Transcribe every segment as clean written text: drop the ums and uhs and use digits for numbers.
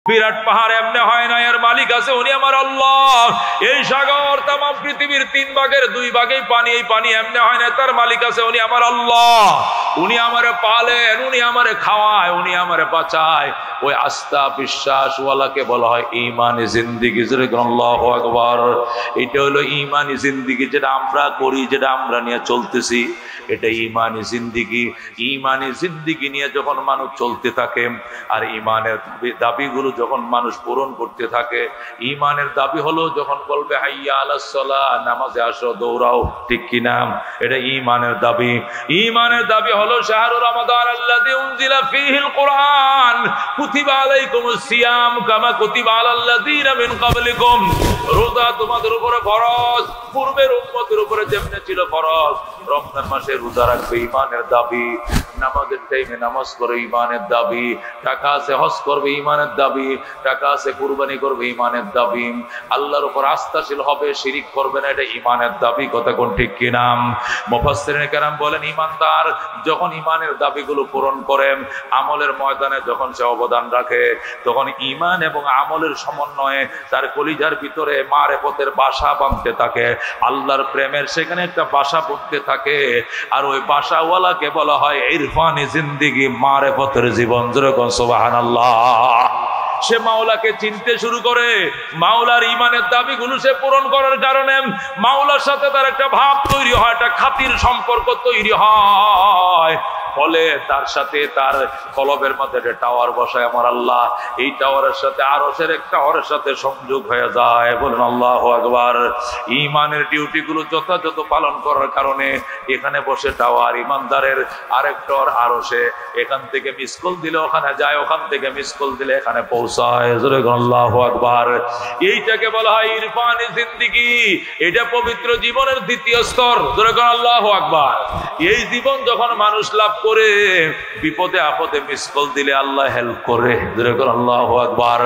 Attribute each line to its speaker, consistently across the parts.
Speaker 1: বিরাট পাহাড় এমনি হয় না, এর মালিক আছে, উনি আমার আল্লাহ। এই সাগর তাম পৃথিবীর 3 ভাগের 2 ভাগেই পানি, এই পানি এমনি হয় না, তার মালিক আছে, উনি আমার আল্লাহ। উনি আমারে পালেন, উনি আমারে খাওয়ায়, উনি আমারে বাঁচায়। ওই আস্থা বিশ্বাস ওয়ালাকে বলা হয় ঈমানি জিন্দেগি। আল্লাহু আকবার। এটা হলো ঈমানি জিন্দেগি, যেটা আমরা করি, যেটা আমরা নিয়ে চলতেছি, এটা ঈমানি জিন্দেগি। ঈমানি জিন্দেগি নিয়ে যখন মানুষ চলতে থাকে আর ঈমানের দাবিগুলো যখন মানুষ পূরণ করতে থাকে, ঈমানের দাবি হলো যখন বলবে হাইয়া আলাস সালাহ, নামাজে আসো, দৌড়াও, ঠিক কিনা? এটা ঈমানের দাবি। ঈমানের দাবি হলো শাহরু রমাদান আল্লাযী উনজিলা ফীহিল কুরআন কুতিবা আলাইকুমুস সিয়াম কামা কুতিবা আলাল্লাযীনা মিন ক্বাবলিকুম। রোজা তোমাদের উপরে ফরজ, পূর্বের উম্মতের উপরে যেমন ছিল ফরজ। রমজান মাসে রোজা রাখবে, ঈমানের দাবি। নামাজের টাইমে নামাজ করে, ঈমানের দাবি। টাকা আছে হজ করবে, ঈমানের দাবি। টাকা আছে কুরবানি করবে, ঈমানের দাবি। আল্লাহর উপর আস্থাশীল হবে, শিরিক করবে না, এটা ঈমানের দাবি। কথা কোন ঠিক কিনা? মুফাসসিরিনে কেরাম বলেন ঈমানদার যখন ঈমানের দাবিগুলো পূরণ করে, আমলের ময়দানে যখন সে অবদান রাখে, তখন ঈমান এবং আমলের সমন্বয়ে তার কলিজার ভিতরে মারেফতের বাসা বাঁধতে থাকে, আল্লাহর প্রেমের সেখানে একটা বাসা বুনতে থাকে। আর ওই বাসাওয়ালাকে বলা হয় ইরফানি জিন্দেগি, মারেফতের জীবন। যেরকম সুবহানাল্লাহ। সে মাওলাকে চিনতে শুরু করে, মাওলার ঈমানের দাবিগুলো সে পূরণ করার কারণে মাওলার সাথে তার একটা ভাব তৈরি হয়, একটা খাতির সম্পর্ক তৈরি হয়। ফলে তার সাথে তার কলবের মধ্যে একটা টাওয়ার বসায় আমার আল্লাহ। এই টাওয়ারের সাথে আরশের এক টাওয়ারের সাথে সংযোগ হয়ে যায়। বলেন আল্লাহু আকবার। ঈমানের ডিউটিগুলো যথাযথ পালন করার কারণে এখানে বসে টাওয়ার, ঈমানদারের আরেক টাওয়ার আরশে। এখান থেকে মিস কল দিলে ওখানে যায়, ওখান থেকে মিস কল দিলে এখানে পৌঁছায়। আল্লাহু আকবার। এইটাকে বলা হয় ইরফানি জিন্দেগি। এটা পবিত্র জীবনের দ্বিতীয় স্তর। আল্লাহু আকবার। এই জীবন যখন মানুষ লাভ করে, বিপদে আপদে মিস কল দিলে আল্লাহ হেল্প করে। আল্লাহু আকবার।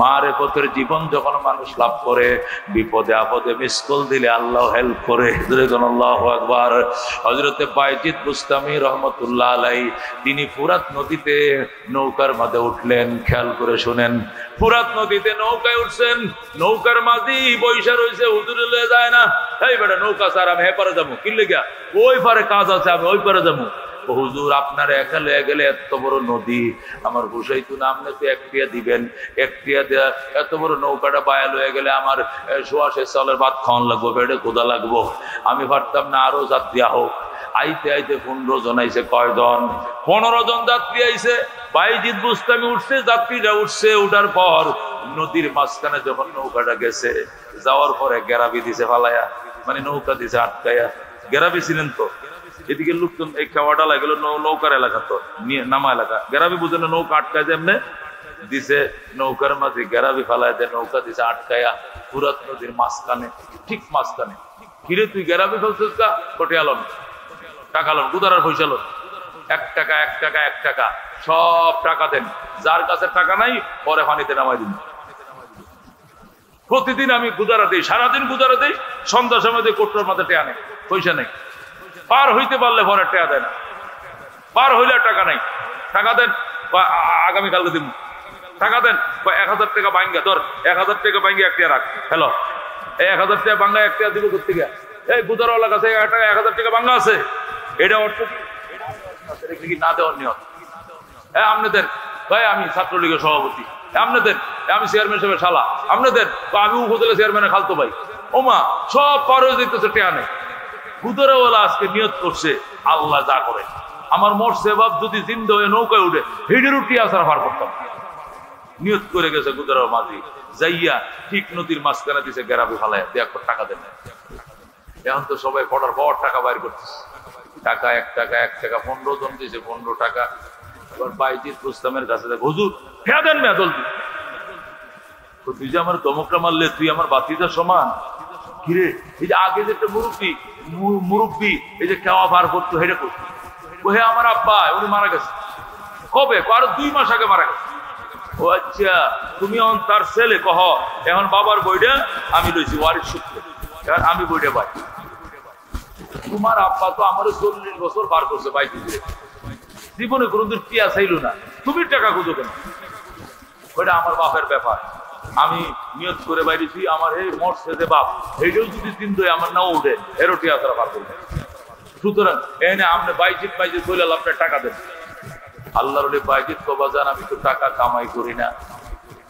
Speaker 1: মারেফতের জীবন যখন মানুষ লাভ করে, বিপদে আপদে মিস কল দিলে আল্লাহ হেল্প করে। আল্লাহু আকবার। হযরতে বাইজিদ বুস্তামি রহমতুল্লাহ আলাইহি তিনি ফুরাত নদীতে নৌকার মাঝে উঠলেন। খেয়াল করে শুনেন, ফুরাত নদীতে নৌকায় উঠছেন, নৌকার মাঝি বৈশা রয়েছে, হুজুরে লয়ে যায় না। এই বেটা নৌকা স্যার, আমি হেপারে যাবো। কি লেগা? ওই পারে কাজ আছে, আমি ওই পারে যাবো। হুজুর আপনার একা লয়ে গেলে এত বড় নদী, আমার গুসাই তো নামলে তো 1 টিয়া দিবেন, 1 টিয়া দেয়া এত বড় নৌকাটা বায়া লয়ে গেলে আমার 1.5 চালের ভাত খাওয়ান লাগবো, পেটে ক্ষুধা লাগবো। আমি পারতাম না আরো যাত্রী হোক। আইতে আইতে 15 জন আইছে। কয়জন? 15 জন যাত্রী আইছে। বাইজিদ বুস্তামি উঠছে, যাত্রীরা উঠছে। উঠার পর নদীর মাঝখানে যখন নৌকাটা গেছে, যাওয়ার পরে গেরাবি দিছে ফালাইয়া, মানে নৌকা দিছে আটকাইয়া। গেরাবি ছিলেন তো, এদিকে লোকজন এই খাওয়াটা লাগলো নৌকার এলাকা, তো নামা এলাকা। গেরাবি বুঝেন নৌকা আটকায় যেমনে দিছে, নৌকার মাঝে গেরাবি ফালায় দেয়, নৌকা দিছে আটকায়া ফুরাত নদীর মাঝখানে, ঠিক মাঝখানে। কিরে তুই গেরাবি ফেলছিস কা? কোটে আলন টাকা লন, গুদারার পয়সা লন। 1 টাকা 1 টাকা 1 টাকা সব টাকা দেন। যার কাছে টাকা নাই পরে পানিতে নামাই দিন। প্রতিদিন আমি গুদারা দিই, সারাদিন গুদারা দিই, সন্ধ্যার সময় দিয়ে কোটর মাঝে টেয়া নেই, পয়সা নেই। পার হইতে পারলে পরে টেয়া দেয় না, পার হইলে টাকা নাই। টাকা দেন, আগামীকালকে দিব। টাকা দেন, 1000 টাকা ভাঙ্গা ধর, 1000 টাকা ভাঙ্গা 1 টাকা রাখ। হ্যালো, এই 1000 টাকা ভাঙ্গা 1 টাকা দিব করতে গিয়া, এই গুদারওয়ালার কাছে 1000 টাকা ভাঙ্গা আছে। এটা অর্থ কি না দেওয়ার নিয়ম? আপনাদের ভাই, আমি ছাত্রলীগের সভাপতি, আপনাদের আমি চেয়ারম্যান সাহেবের শালা, আপনাদের আমি উপজেলা চেয়ারম্যানের খালতো ভাই। ওমা সব পার হয়ে যেতেছে, টেয়া নেই। গুদারওয়ালা আজকে নিয়ত করছে, আল্লাহ যা করে আমার মোর সেবাব যদি জিন্দা হয়ে নৌকায় উঠে হেডের উঠি আসার পার করতাম। নিয়ত করে গেছে গুদারা মাঝি, যাইয়া ঠিক নদীর মাঝখানে দিছে গেরাবি ফালায়, 1 টাকা দেন। এখন তো সবাই কটার পর টাকা বাইর করতেছে। টাকা 1 টাকা 1 টাকা 15 জন দিয়েছে, 15 টাকা। এবার বাইজিদ বুস্তামের কাছে হুজুর ফেয়া দেন না জলদি। তুই যে আমার দমকটা মারলে, তুই আমার বাতিদার সমান। কিরে, এই যে আগে যে একটা মুরব্বী এই যে খাওয়া বার করতো, হেঁটে করতো, ও হে আমার আব্বা, উনি মারা গেছে। কবে? আরো 2 মাস আগে মারা গেছে। ও আচ্ছা, তুমি এখন তার ছেলে? কহ এখন বাবার বইটা আমি লইছি ওয়ারিশ সূত্রে, আমি বইটা পাই। তোমার আব্বা তো আমার 40 বছর বার করছে বাইক, জীবনে কোনদিন টিয়া চাইল না, তুমি টাকা খুঁজো কেন? ওইটা আমার বাপের ব্যাপার। আমি নিয়ত করে বাইরেছি আমার এই মরছে যে বাপ, এইটাও যদি চিন্তা আমার না উঠে এরও টিয়াতরা পার করবে। সুতরাং এনে আপনি বাইজিৎ বলে আপনার টাকা দেন। আল্লাহর ওলি বাইজিৎ কবা যান, আমি তো টাকা কামাই করি না,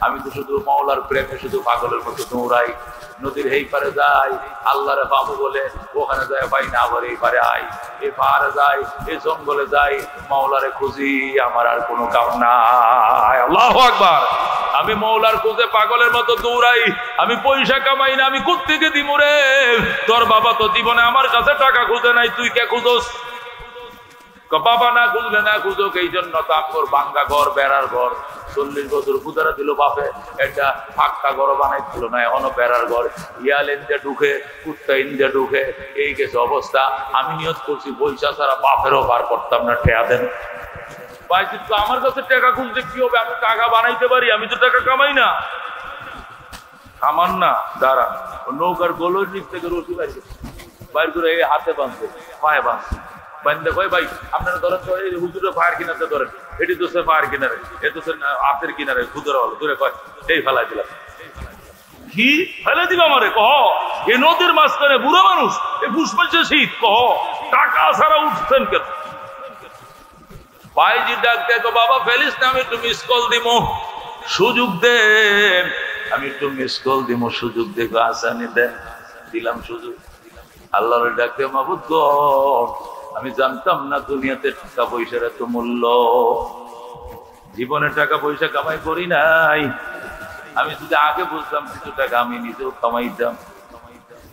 Speaker 1: আমি তো শুধু মাওলার প্রেমে শুধু পাগলের মতো দৌড়াই, নদীর এই পারে যাই আল্লাহরে পাবো বলে, ওখানে যায় পাই না, আবার এই পারে আই, এই পাহাড়ে যাই, এই জঙ্গলে যাই, মাওলারে খুঁজি, আমার আর কোনো কাম নাই। আল্লাহু আকবার। আমি মাওলার খুঁজে পাগলের মতো দৌড়াই, আমি পয়সা কামাই না, আমি কোত্থেকে দিব রে? তোর বাবা তো জীবনে আমার কাছে টাকা খুঁজে নাই, তুই কে খুঁজোস? বাবা না খুঁজলে না খুঁজুক, এই জন্য তো আমার ভাঙ্গা ঘর, বেড়ার ঘর 40 বছর পূজারা দিল বাপে, একটা ফাঁকা ঘর বানাইছিল না, এখনো বেড়ার ঘর, ইয়াল ইন্দে ঢুকে কুত্তা ইন্দে ঢুকে, এই গেছে অবস্থা। আমি নিয়ত করছি পয়সা ছাড়া বাপেরও বার করতাম না, ঠেয়া দেন। বাইজিৎ তো আমার কাছে টাকা খুঁজতে কি হবে? আমি টাকা বানাইতে পারি, আমি তো টাকা কামাই না। আমার না দাঁড়া, নৌকার গোলর নিচ থেকে রশি বাইর করে এই হাতে বাঁধছে, পায়ে বাঁধছে, বান্ধে কয় ভাই আপনারা ধরেন তো এই হুজুরে ফায়ার কিনারে ধরেন, এটি তো সে ফায়ার কিনারে, এ তো সে হাতের কিনারে, খুদরা হলো দূরে কয় এই ফেলাই দিলাম। কি ফেলে দিব আমারে? কহ এই নদীর মাঝখানে বুড়ো মানুষ, এই পুষ্পাচ্ছে শীত, কহ টাকা ছাড়া উঠছেন কেন? ভাইজি ডাকতে তো বাবা ফেলিস না, আমি একটু মিস কল দিব, সুযোগ দেন, আমি একটু মিস কল দিব, সুযোগ দেখো, আসানি দেন। দিলাম সুযোগ। আল্লাহর ডাকতে মাবুদ গো, আমি জানতাম না দুনিয়াতে টাকা পয়সার এত মূল্য, জীবনে টাকা পয়সা কামাই করি নাই, আমি যদি আগে বুঝতাম কিছু টাকা আমি নিজেও কামাইতাম।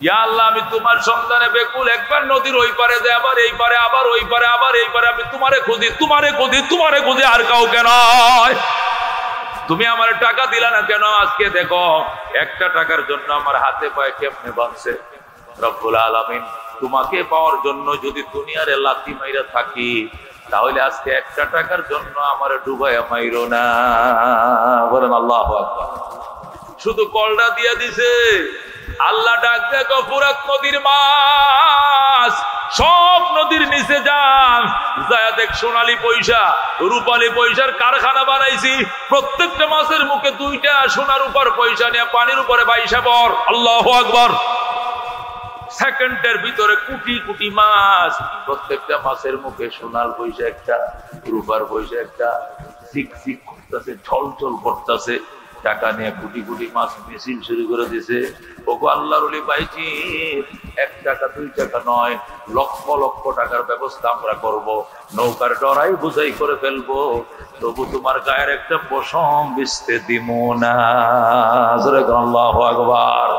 Speaker 1: ইয়া আল্লাহ, আমি তোমার সন্তানে বেকুল, একবার নদীর ওই পারে যায়, আবার এই পারে, আবার ওই পারে, আবার এই পারে, আমি তোমারে খুঁজি, তোমারে খুঁজি, তোমারে খুঁজি, আর কাউকে নয়। তুমি আমার টাকা দিলা না কেন? আজকে দেখো একটা টাকার জন্য আমার হাতে পায়ে কেমনে বাঁধছে। রব্বুল আলামিন, তোমাকে পাওয়ার জন্য যদি দুনিয়ারে লাথি মাইরা থাকি, তাহলে আজকে একটা টাকার জন্য আমার ডুবাইয়া মাইরো না। বলেন আল্লাহু আকবার। শুধু কলটা দিয়া দিছে। আল্লাহ ডাক দেখো, ফুরাত নদীর মাছ, সব নদীর নিচে যান, যায় দেখ সোনালী পয়সা, রূপালী পয়সার কারখানা বানাইছি, প্রত্যেকটা মাছের মুখে 2টা সোনার উপর পয়সা নিয়ে পানির উপরে বাইসা পর। আল্লাহু আকবার। সেকেন্ডের ভিতরে কোটি কোটি মাছ, প্রত্যেকটা মাছের মুখে সোনার পয়সা একটা, রূপার পয়সা একটা, চিক চিক করতেছে, ঝলঝল করতেছে, টাকা নিয়ে কোটি কোটি মাছ মিছিল শুরু করে দিছে। ওগো আল্লাহর ওলি ভাইজি, 1 টাকা 2 টাকা নয়, লক্ষ লক্ষ টাকার ব্যবস্থা আমরা করব, নৌকার ডরাই বুঝাই করে ফেলবো, তবু তোমার গায়ের একটা পশম বিছতে দিব না। আল্লাহু আকবার।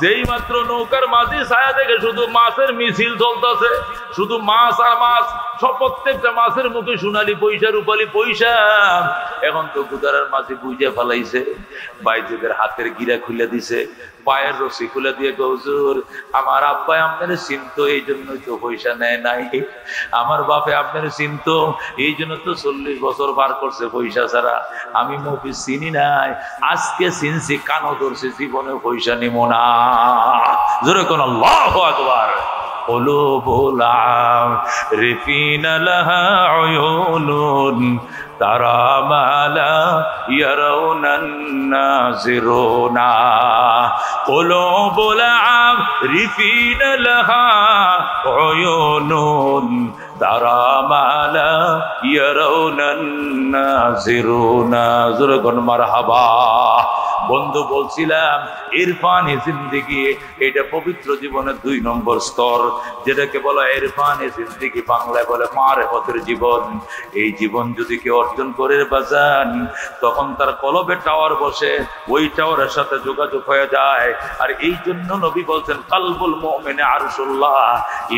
Speaker 1: যেই মাত্র নৌকার মাঝি ছায়া থেকে শুধু মাছের মিছিল চলতেছে, শুধু মাছ আর মাছ, সব প্রত্যেকটা মাছের মুখে সোনালী পয়সা, রূপালী পয়সা। এখন তো গুদারের মাঝি বুঝে ফেলাইছে, বাইজিদের হাতের গিরা খুলে দিছে, পায়ের রশি খুলে দিয়ে, হুজুর আমার আব্বাই আপনার চিনতো, এই জন্যই তো পয়সা নেয় নাই, আমার বাপে আপনার চিনতো, এই জন্য তো 40 বছর পার করছে পয়সা ছাড়া, আমি মফিজ চিনি নাই, আজকে চিনছি, কানো ধরছে, জীবনে পয়সা নিব না। জোরে কোন আল্লাহু আকবার। قلوب العارفين لها عيون ترى ما لا يرون الناظرون قلوب العارفين لها عيون ترى ما لا يرون الناظرون مرحبا বন্ধু বলছিলাম ইরফানি জিন্দেগি এটা পবিত্র জীবনের 2 নম্বর স্তর যেটাকে বলা ইরফানি জিন্দেগি বাংলায় বলে মারেফতের জীবন এই জীবন যদি কেউ অর্জন করে বাজান তখন তার কলবে টাওয়ার বসে ওই টাওয়ারের সাথে যোগাযোগ হয়ে যায় আর এই জন্য নবী বলছেন কালবুল মুমিনে আরশুল্লাহ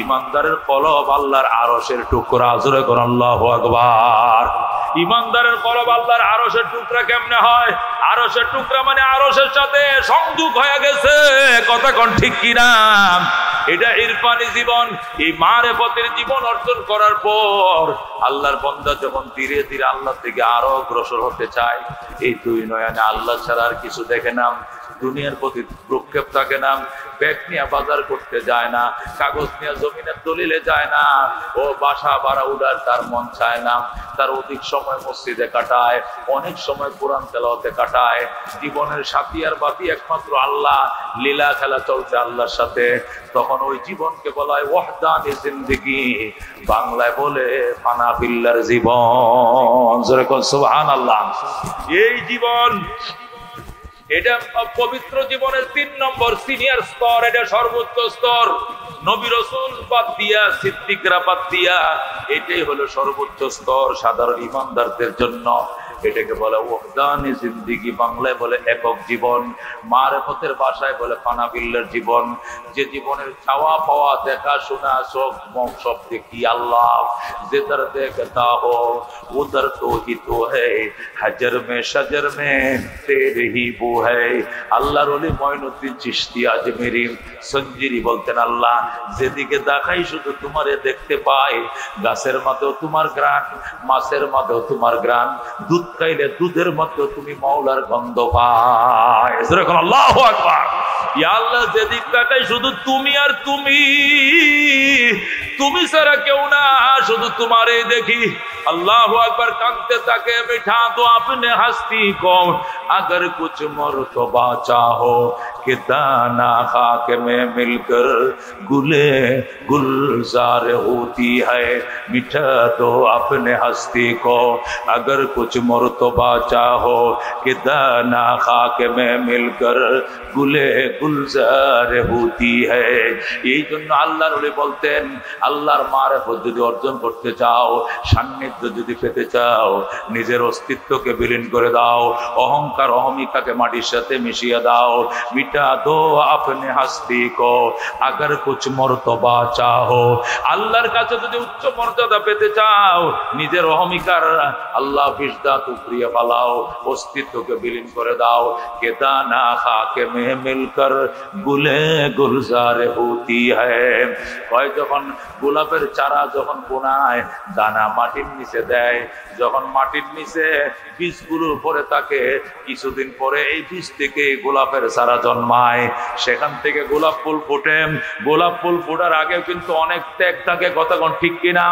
Speaker 1: ঈমানদারের কলব আল্লাহর আরশের টুকরা জোরে কোন আল্লাহু আকবার ঈমানদারের কলব আল্লাহর আরশের টুকরা কেমনে হয় আরশের টুকরা মানে আরশের সাথে সংযোগ হয়ে গেছে কথা কোন ঠিক কি না এটা ইরফানি জীবন এই মারেফতের জীবন অর্জন করার পর আল্লাহর বান্দা যখন ধীরে ধীরে আল্লাহ থেকে আরো অগ্রসর হতে চায় এই দুই নয়নে আল্লাহ ছাড়া আর কিছু দেখে না দুনিয়ার প্রতি প্রক্ষেপ থাকে না ব্যাগ নিয়ে বাজার করতে যায় না, কাগজ নিয়ে জমিনের দলিলে যায় না, ও বাসা ভাড়া উড়ার তার মন চায় না। তার অধিক সময় মসজিদে কাটায়, অনেক সময় কোরআন তেলাওয়াতে কাটায়। জীবনের সাথী আর বাতি একমাত্র আল্লাহ, লীলা খেলা চলছে আল্লাহর সাথে। তখন ওই জীবনকে বলা হয় ওয়াহদানি জিন্দেগি, বাংলায় বলে ফানা ফিল্লার জীবন। জোরে কোন সুবহানাল্লাহ। এই জীবন, এটা পবিত্র জীবনের 3 নম্বর সিনিয়র স্তর, এটা সর্বোচ্চ স্তর। নবী রাসূল বাদ দিয়া, সিদ্দিকরা বাদ দিয়া, এটাই হলো সর্বোচ্চ স্তর সাধারণ ঈমানদারদের জন্য। এটাকে বলে ওয়াহদানি জিন্দেগি, বাংলায় বলে একক জীবন, মারিফতের ভাষায় বলে ফানাবিল্লার জীবন। যে জীবনের চাওয়া পাওয়া, দেখা শোনা সব সব দেখি আল্লাহ। जिधर देखता हो उधर तो ही तो है, हजर में शजर में तेरे ही बू है। আল্লাহর ওলি মঈনুদ্দিন চিশতি আজমেরি সঞ্জিরি বলতেন, আল্লাহ যেদিকে দেখাই শুধু তোমারে দেখতে পাই। গাছের মধ্যেও তোমার গ্রাণ, মাছের মধ্যেও তোমার গ্রাণ, দুধ খাইলে দুধের মধ্যেও তুমি মাওলার গন্ধ পাই। যেরকম আল্লাহু আকবার। ইয়া আল্লাহ যেদিক তাকাই শুধু তুমি আর তুমি, তুমি ছাড়া কেউ না, শুধু তোমারে দেখি। अल्लाहु अकबर। कांते ताके मिठा तो अपने हस्ती को, अगर कुछ मर्तबा चाहो कि दाना खाक में मिलकर गुले गुलजार होती है। मिठा तो अपने हस्ती को, अगर कुछ मर्तबा चाहो कि दाना खाक में मिलकर गुले गुलजार होती है। এই জন্য আল্লাহর ওলি বলতেন, আল্লাহর মারিফত যদি অর্জন করতে চাও, সান্নিধ্য যদি পেতে চাও, নিজের অস্তিত্বকে বিলীন করে দাও, অহংকার অহমিকাকে মাটির সাথে মিশিয়ে দাও। মিটা দো আপনি হাস্তি কো, আগার কুছ মর্তবা চাও। আল্লাহর কাছে যদি উচ্চ মর্যাদা পেতে চাও, নিজের অহমিকার আল্লাহ বিশদাত উপরিয়ে ফেলাও, অস্তিত্বকে বিলীন করে দাও। কে দানা খাকে মে মিলকর গুলে গুলজার হতি হ্যায়। কয় যখন গোলাপের চারা যখন বোনায়, দানা মাটির নিচে দেয়, যখন মাটির নিচে বীজগুলো পরে থাকে, কিছুদিন পরে এই বীজ থেকে গোলাপের চারা জন্মায়, সেখান থেকে গোলাপ ফুল ফোটে। গোলাপ ফুল ফোটার আগে কিন্তু অনেক ত্যাগ থাকে, কতক্ষণ ঠিক কিনা?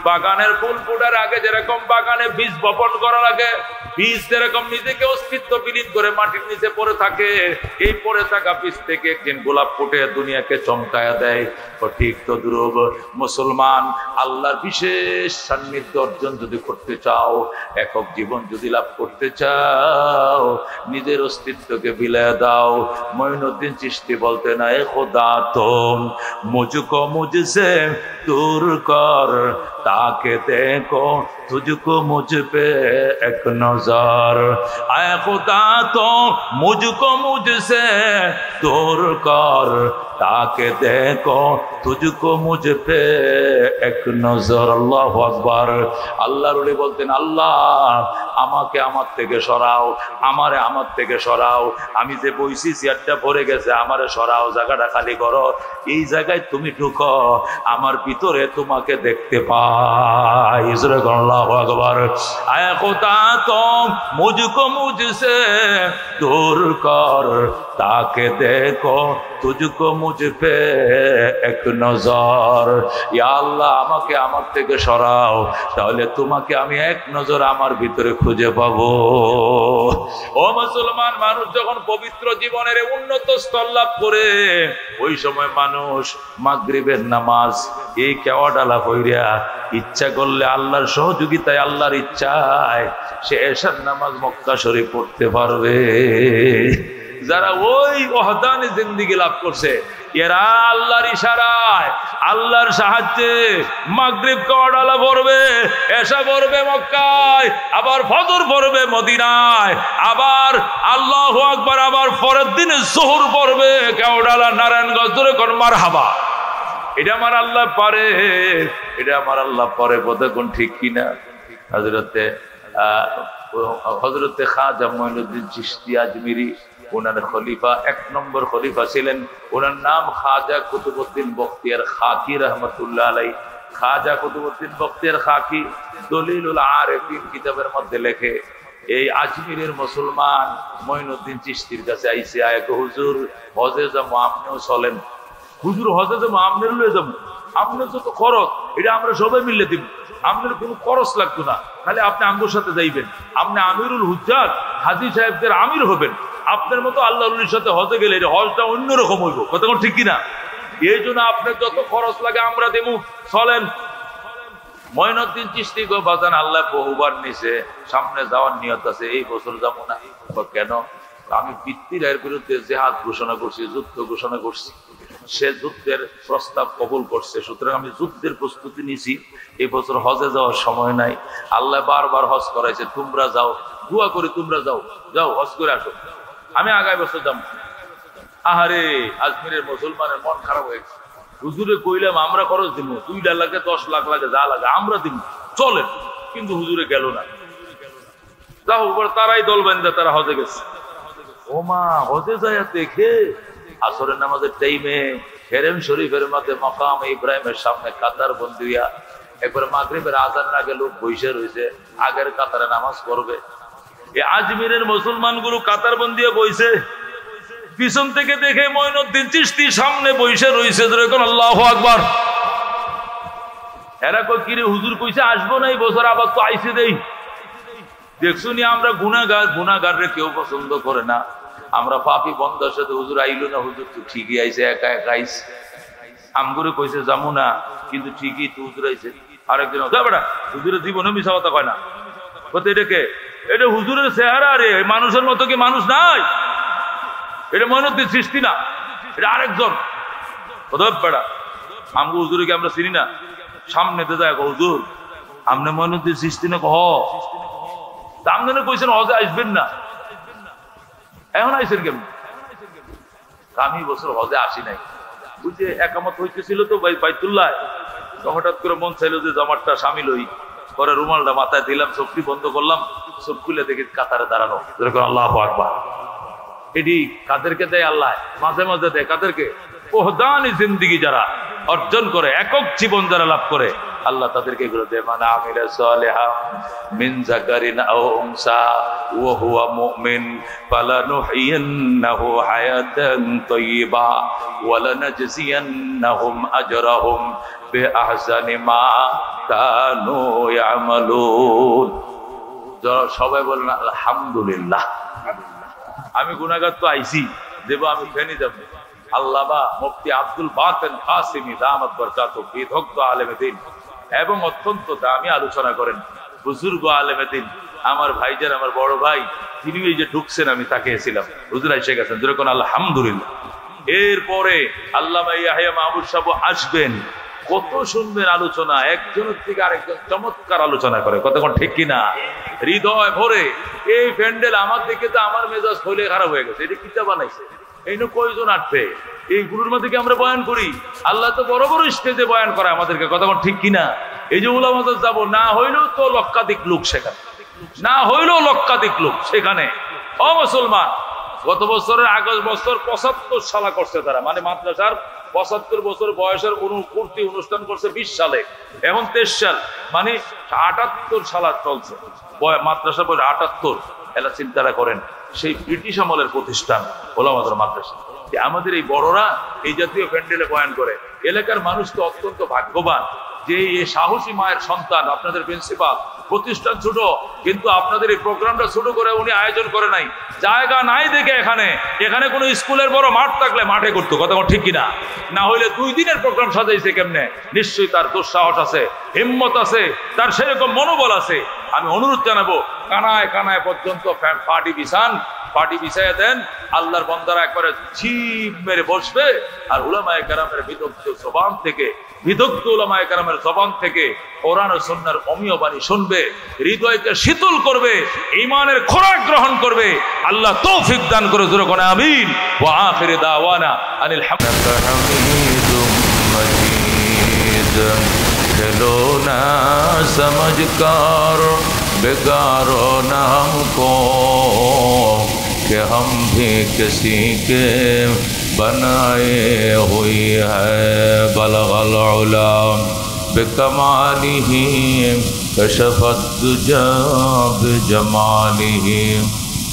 Speaker 1: বাগানের ফুল ফোটার আগে যেরকম বাগানে বীজ বপন করা লাগে, বীজ যেরকম নিজেকে অস্তিত্ব বিলীন করে মাটির নিচে পড়ে থাকে, এই পড়ে থাকা বীজ থেকে একদিন গোলাপ ফুটে দুনিয়াকে চমকায়া দেয়। ঠিক তো দুরূহ মুসলমান, আল্লাহর বিশেষ সান্নিধ্য অর্জন যদি করতে চাও, একক জীবন যদি লাভ করতে চাও, নিজের অস্তিত্বকে বিলায় দাও। মঈনুদ্দিন চিশতি বলতেন, এ খোদা তুম মুঝকো মুঝসে दूर कर, ताके देखो तुझको मुझ पे एक नजर। आए खुदा तो मुझको मुझसे दूर कर, ताके देखो तुझको मुझ पे एक नजर। আল্লাহু আকবার। আল্লাহর ওলি বলতেন, আল্লাহ আমাকে আমার থেকে সরাও, আমারে আমার থেকে সরাও। আমি যে বইছি চেয়ারটা ভরে গেছে, আমারে সরাও, জায়গাটা খালি করো। এই জায়গায় তুমি ঢুকো, আমার ভিতরে তোমাকে দেখতে পাই। আল্লাহু আকবার। আয় খোদা তো মুঝকো মুঝসে दूर कर, ताके देखो तुझको मुझ पे एक नजर। ইয়া আল্লাহ আমাকে আমার থেকে সরাও, তাহলে তোমাকে আমি এক নজর আমার ভিতরে খুঁজে পাবো। ও মুসলমান, মানুষ যখন পবিত্র জীবনের উন্নত স্তর লাভ করে, ওই সময় মানুষ মাগরিবের নামাজ এই কেওয়াডালা কইরা ইচ্ছা করলে আল্লাহর সহযোগিতায়, আল্লাহর ইচ্ছায় সে এশার নামাজ মক্কা শরীফ পড়তে পারবে। যারা ওই ওয়াহদানি জিন্দেগি লাভ করছে, এরা আল্লাহর ইশারায়, আল্লাহর সাহায্যে মাগরিব কেওয়াডালা পড়বে, এশা পড়বে মক্কায়, আবার ফজর পড়বে মদিনায়, আবার আল্লাহু আকবার, আবার পরের দিন যোহর পড়বে কেওয়াডালা নারায়ণগঞ্জ। ধরে কোন মারহাবা। এটা আমার আল্লাহ পারে, এটা আমার আল্লাহ পারে। কতক্ষণ ঠিক কিনা? হযরতে খাজা মঈনুদ্দিন চিশতি আজমিরি, ওনার খলিফা, 1 নম্বর খলিফা ছিলেন। ওনার নাম খাজা কুতুবউদ্দিন বখতিয়ার খাকি রহমতুল্লাহ আলাইহি। খাজা কুতুবউদ্দিন বখতিয়ার খাকি দলিলুল আরিফিন কিতাবের মধ্যে লেখে, এই আজমিরের মুসলমান মঈনুদ্দিন চিশতির কাছে আইসে, আয়ক হুজুর হজে যাবো, আপনিও চলেন। হুজুর হজে যাবো, আপনার লয়ে যাবো, আপনার যত খরচ এটা আমরা সবাই মিলে দিব, আপনার কোনো খরচ লাগতো না, খালি আপনি আমগোর সাথে যাইবেন, আপনি আমিরুল হুজ্জাত হাজী সাহেবদের আমির হবেন। আপনার মতো আল্লাহর সাথে হজে গেলে হজটা অন্যরকম হইব, কতক্ষণ ঠিক কিনা? এই জন্য আপনার যত খরচ লাগে আমরা দেবো, চলেন। মঈনুদ্দিন চিশতি গো বাজান আল্লাহ বহুবার নিছে, সামনে যাওয়ার নিয়ত আছে, এই বছর যাবো না। কেন? আমি পিতৃরায়ের বিরুদ্ধে জিহাদ ঘোষণা করছি, যুদ্ধ ঘোষণা করছি, সে যুদ্ধের প্রস্তাব কবুল করছে, সুতরাং আমি যুদ্ধের প্রস্তুতি নিছি। এই বছর হজে যাওয়ার সময় নাই, আল্লাহ বারবার হজ করাইছে, তোমরা যাও, দোয়া করি তোমরা যাও, যাও হজ করে আসো, আমি আগামী বছর যাবো। আহারে আজমিরের মুসলমানের মন খারাপ হয়ে গেছে। হুজুরে কইলাম আমরা খরচ দিব, 2 লাখ লাগে 10 লাখ লাগে, যা লাগে আমরা দিব, চলেন। কিন্তু হুজুরে গেল না। যাও এবার তারাই দল বান্ধা তারা হজে গেছে। ও মা, হজে যায় দেখে আসরের নামাজের টাইমে হেরেম শরীফের মধ্যে মাকাম ইব্রাহিমের সামনে কাতার বন্দিয়া, একবার মাগরিবের আজানের আগে লোক বসে রয়েছে, আগের কাতারে নামাজ পড়বে। এই আজমিরের মুসলমান গুলো কাতার বন্দিয়া বইছে, পিছন থেকে দেখে মঈনুদ্দিন চিশতি সামনে বসে রয়েছে, যখন আল্লাহু আকবার। এরা কই কিরে হুজুর কইছে আসবো না এই বছর, আবার তো আইসে দেই। দেখছুনি আমরা গুনাহগার, গুনাহগাররে কেউ পছন্দ করে না, আমরা পাপী বন্দার সাথে হুজুর আইলো না, হুজুর তো ঠিকই আইছে, একা একা আইছে। আমগুরে কইছে যাবো না, কিন্তু ঠিকই তো হুজুর আইছে। আরেকদিন বেটা হুজুরের জীবনে মিছা কথা কয় না, কত এটাকে, এটা হুজুরের চেহারা রে, মানুষের মতো কি মানুষ নাই? এটা মঈনুদ্দিন চিশতি না, এটা আরেকজন। বেটা আমগো হুজুরকে আমরা চিনি না, সামনেতে যায় হুজুর আপনি মঈনুদ্দিন চিশতি না? কহ আমদানে কইছেন হজে আসবেন না, এখন আইসেন কেমন? আমি বছর হজে আসি নাই, ওই যে একামত হইতেছিল তো বাইতুল্লাহ, হঠাৎ করে মন চাইলো যে জামারটা সামিল হই, পরে রুমালটা মাথায় দিলাম, চোখটি বন্ধ করলাম, চোখ খুলে দেখি কাতারে দাঁড়ানো। আল্লাহু আকবার। এটি কাদেরকে দেয় আল্লাহ? মাঝে মাঝে দেয় কাদেরকে? ওহদানি জিন্দেগি যারা অর্জন করে, একক জীবন যারা লাভ করে, আল্লাহ তাদেরকে এগুলো দেয়। মান আমিলা সালিহাম মিন যাকারিন আও উনসা ওয়া হুয়া মুমিন ফালানুহয়িন্নাহু হায়াতান তাইয়্যিবা ওয়া লানাজজিয়ান্নাহুম আজরাহুম বিআহসানি মা কানু ইয়ামালুন। সবাই বলেন আলহামদুলিল্লাহ। আমি গুনাহগার তো আইছি, দেব আমি ফেনি যাব। আল্লামা মুফতি আব্দুল বাতেন কাসিমি দামাত বরকাতুহু বিদগ্ধ আলেমে দ্বীন এবং অত্যন্ত দামি আলোচনা করেন, বুজুর্গ আলেমে দ্বীন, আমার ভাইজান, আমার বড় ভাই, তিনি এই যে ঢুকছেন আমি তাকে এসেছিলাম, হুজুর এসে গেছেন, যেরকম আলহামদুলিল্লাহ। এরপরে আল্লামা ইয়াহইয়া মাহমুদ সাহেব আসবেন, কত শুনবেন আলোচনা, একজনের থেকে আরেকজন চমৎকার আলোচনা করে, কতক্ষণ ঠিক কিনা? হৃদয় ভরে। এই প্যান্ডেল আমার দিকে তো আমার মেজাজ হইলে খারাপ হয়ে গেছে, এটা কিতা বানাইছে, এই কয়জন আটবে, এইগুলোর মধ্যে কি আমরা বয়ান করি? আল্লাহ তো বড় বড় স্টেজে বয়ান করে আমাদেরকে, কতক্ষণ ঠিক কিনা? এই যে উলামাদের যাবো, না হইলেও তো লক্ষাধিক লোক সেখানে, না হইলেও লক্ষাধিক লোক সেখানে। ও মুসলমান, গত বছরের আগস্ট বছর 75 সালা করছে তারা, মানে মাদ্রাসার 75 বছর বয়সের পূর্তি অনুষ্ঠান করছে 20 সালে, এখন 23 সাল, মানে 78 সালা চলছে মাদ্রাসা বয়স 78। এলা চিন্তাটা করেন, সেই ব্রিটিশ আমলের প্রতিষ্ঠান ওলামাদের মাদ্রাসা। আমাদের এই বড়রা এই জাতীয় প্যান্ডেলে বয়ান করে। এলাকার মানুষ তো অত্যন্ত ভাগ্যবান যে এই সাহসী মায়ের সন্তান, আপনাদের প্রিন্সিপাল। প্রতিষ্ঠান ছোট, কিন্তু আপনাদের এই প্রোগ্রামটা ছোট করে উনি আয়োজন করে নাই, জায়গা নাই দেখে এখানে কোনো স্কুলের বড় মাঠ থাকলে মাঠে করতো, কথা ঠিক কিনা? না হইলে 2 দিনের প্রোগ্রাম সাজাইছে কেমনে? নিশ্চয়ই তার দুঃসাহস আছে, হিম্মত আছে, তার সেরকম মনোবল আছে। আমি অনুরোধ জানাবো, কানায় কানায় পর্যন্ত পার্টি বিছাইয়া দেন, আল্লাহর বান্দারা একবারে ছিপ মেরে বসবে, আর উলামায়ে কেরামের বিদগ্ধ উলামায়ে কেরামের জবান থেকে কোরআন ও সুন্নাহর অমীয় বাণী শুনবে, হৃদয়কে শীতল করবে, ঈমানের খোরাক গ্রহণ করবে। আল্লাহ তৌফিক দান করে, জোরে কোন আমিন। ওয়া আখিরু দাওয়ানা আনিল হামদুলিল্লাহি মাজিদ। चलो ना समझकर बेगारो ना हमको कि हम भी किसी के बनाए हुई है। बलगल उला बिकमालिही كشف الدجى بجماله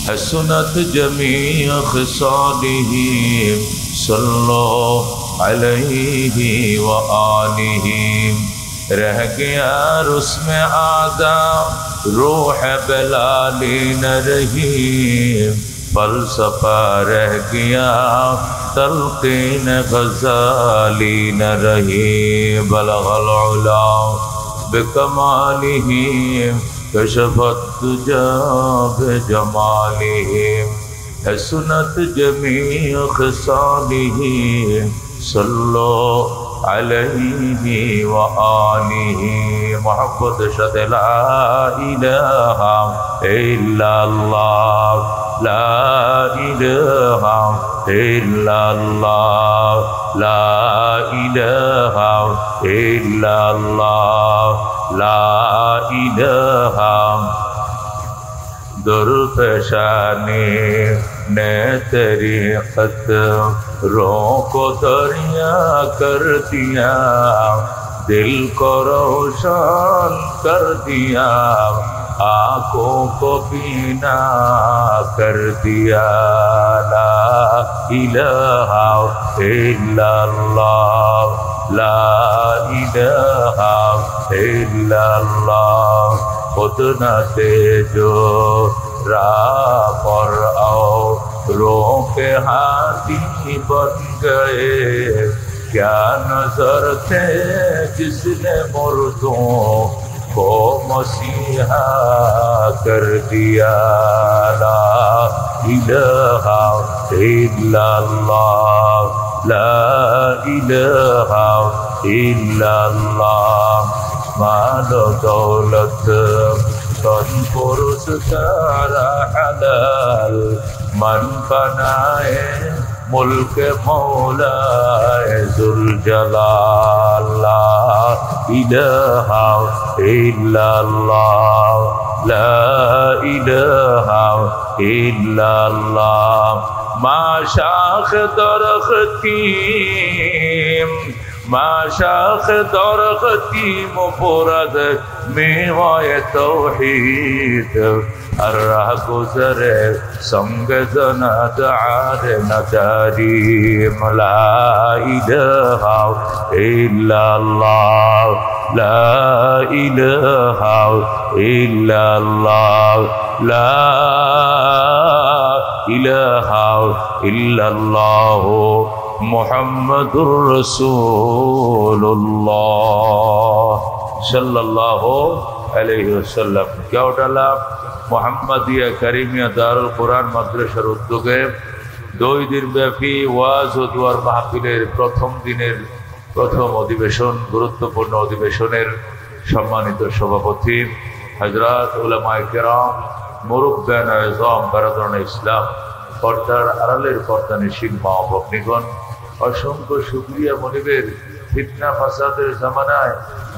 Speaker 1: حسنت جميع خصاله صلوا عليه وآله رہ گیا رسم آدم روح بلالی نہ رہی فلسفہ رہ گیا تلقین غزالی نہ رہی بلغ العلا بکمالہ کشف الدجى بجماله حسنت جميع خصاله صلوا عليه وآله محبت شد لا إله إلا الله لا إله إلا الله لا إله إلا الله لا إله درپیشانی نے طریقت روح کو دریا کر دیا دل کو روشن کر دیا آنکھوں کو بینا کر دیا لا الہ الا اللہ لا الہ الا اللہ خود نہ جو راہ پر آؤ روح کے ہاتھی بن گئے کیا نظر تھے جس نے مردوں کو مسیحا کر دیا لا الہ الا اللہ لا الہ الا اللہ مال و دولت تن پرس سارا حلال من بنائے ملک مولا ذوالجلال لا الہ الا اللہ لا الہ الا اللہ ما شاخ درختیم ما شاخ درختی مفرد میوه توحید هر راه گذره سنگ زند عار نداریم لا اله الا الله لا اله الا الله لا اله الا الله محمد रसूलुल्लाह सल्लल्लाहु अलैहि वसल्लम। क्या उठाला মোহাম্মদিয়া কারিমিয়া দারুল কোরআন মাদ্রাসার উদ্যোগে 2 দিন ব্যাপী ওয়াজ ও দুয়ার মাহফিলের প্রথম দিনের প্রথম অধিবেশন, গুরুত্বপূর্ণ অধিবেশনের সম্মানিত সভাপতি হযরত উলামায়ে কেরাম, মুরব্বিয়ান আযম, বারাদারান ইসলাম, পর্দার আড়ালের পর্দানিশীন মা ও ভগ্নীগণ, অসংখ্য শুকরিয়া মনিবের ফিতনা ফাসাদের জামানায়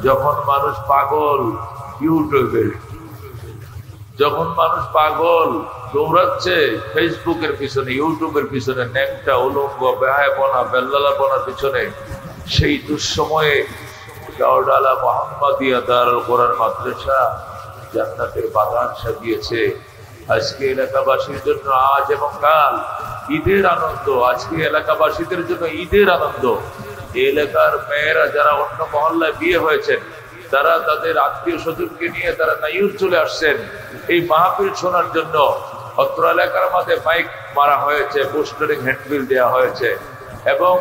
Speaker 1: যখন মানুষ পাগল ইউটিউবের, যখন মানুষ পাগল দৌড়াচ্ছে ফেসবুকের পিছনে, ইউটিউবের পিছনে, নেকটা উলঙ্গ বেহায়াপনা বেল্লালাপনার পিছনে, সেই দুঃসময়ে গাওডালা মোহাম্মদিয়া দারুল কোরআন মাদ্রাসা জান্নাতের বাগান সাজিয়েছে। আজকে এলাকাবাসীর জন্য আজ এবং কাল ঈদের আনন্দ, আজকে এলাকাবাসীদের জন্য ঈদের আনন্দ। এলাকার মেয়েরা যারা অন্য মহল্লায় বিয়ে হয়েছেন তারা তাদের আত্মীয় স্বজনকে নিয়ে তারা নাইয়ুর চলে আসছেন এই মাহফিল শোনার জন্য। অত্র এলাকার মধ্যে মাইক মারা হয়েছে, পোস্টারিং হ্যান্ডবিল দেওয়া হয়েছে এবং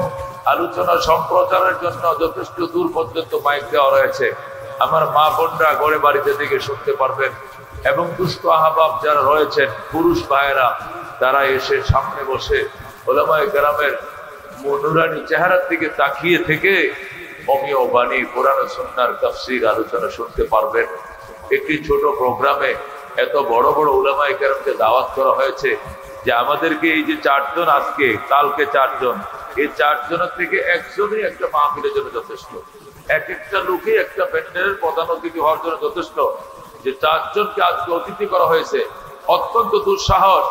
Speaker 1: আলোচনা সম্প্রচারের জন্য যথেষ্ট দূর পর্যন্ত মাইক দেওয়া রয়েছে। আমার মা বোনরা গড়ে বাড়িতে দিকে শুনতে পারবেন এবং দুস্থ আহবাব যারা রয়েছেন পুরুষ ভাইয়েরা তারা এসে সামনে বসে উলামায়ে কেরামের নুরানি চেহারার দিকে তাকিয়ে থেকে অমীয় বাণী, কোরআন ও সুন্নাহর তাফসীর আলোচনা শুনতে পারবেন। একটি ছোট প্রোগ্রামে এত বড় বড় উলামায়ে কেরামকে দাওয়াত করা হয়েছে যে আমাদেরকে এই যে 4 জন আজকে, কালকে 4 জন, এই 4 জনের থেকে একজনই একটা মাহফিলের জন্য যথেষ্ট। এক একটা লোকই একটা প্যান্ডেলের প্রধান অতিথি হওয়ার জন্য যথেষ্ট। যে 4 জনকে আজকে অতিথি করা হয়েছে, অত্যন্ত দুঃসাহস।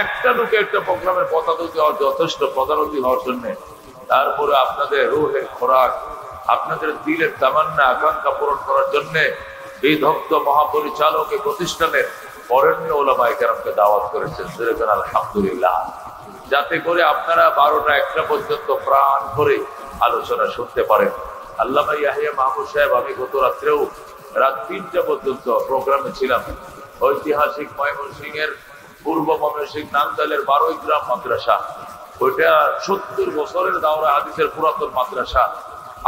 Speaker 1: একটা লোকে একটা প্রোগ্রামের প্রধান অতিথি হওয়ার যথেষ্ট, প্রধান অতিথি হওয়ার জন্য। তারপরে আপনাদের রুহের খোরাক, আপনাদের দিলের তামান্না আকাঙ্ক্ষা পূরণ করার জন্য এই ভক্ত মহাপরিচালক এই প্রতিষ্ঠানের বরেণ্য ওলামায়ে কেরামকে দাওয়াত করেছেন। আলহামদুলিল্লাহ, যাতে করে আপনারা 12টা-1টা পর্যন্ত প্রাণ করে আলোচনা শুনতে পারেন। আল্লামা ইয়াহিয়া মাহমুদ সাহেব, আমি গত রাত্রেও রাত 3টা পর্যন্ত প্রোগ্রামে ছিলাম। ঐতিহাসিক ময়মনসিংহের পূর্ব ময়মনসিংহ নান্দালের 12 গ্রাম মাদ্রাসা, ওইটা 70 বছরের দাওরা হাদিসের পুরাতন মাদ্রাসা।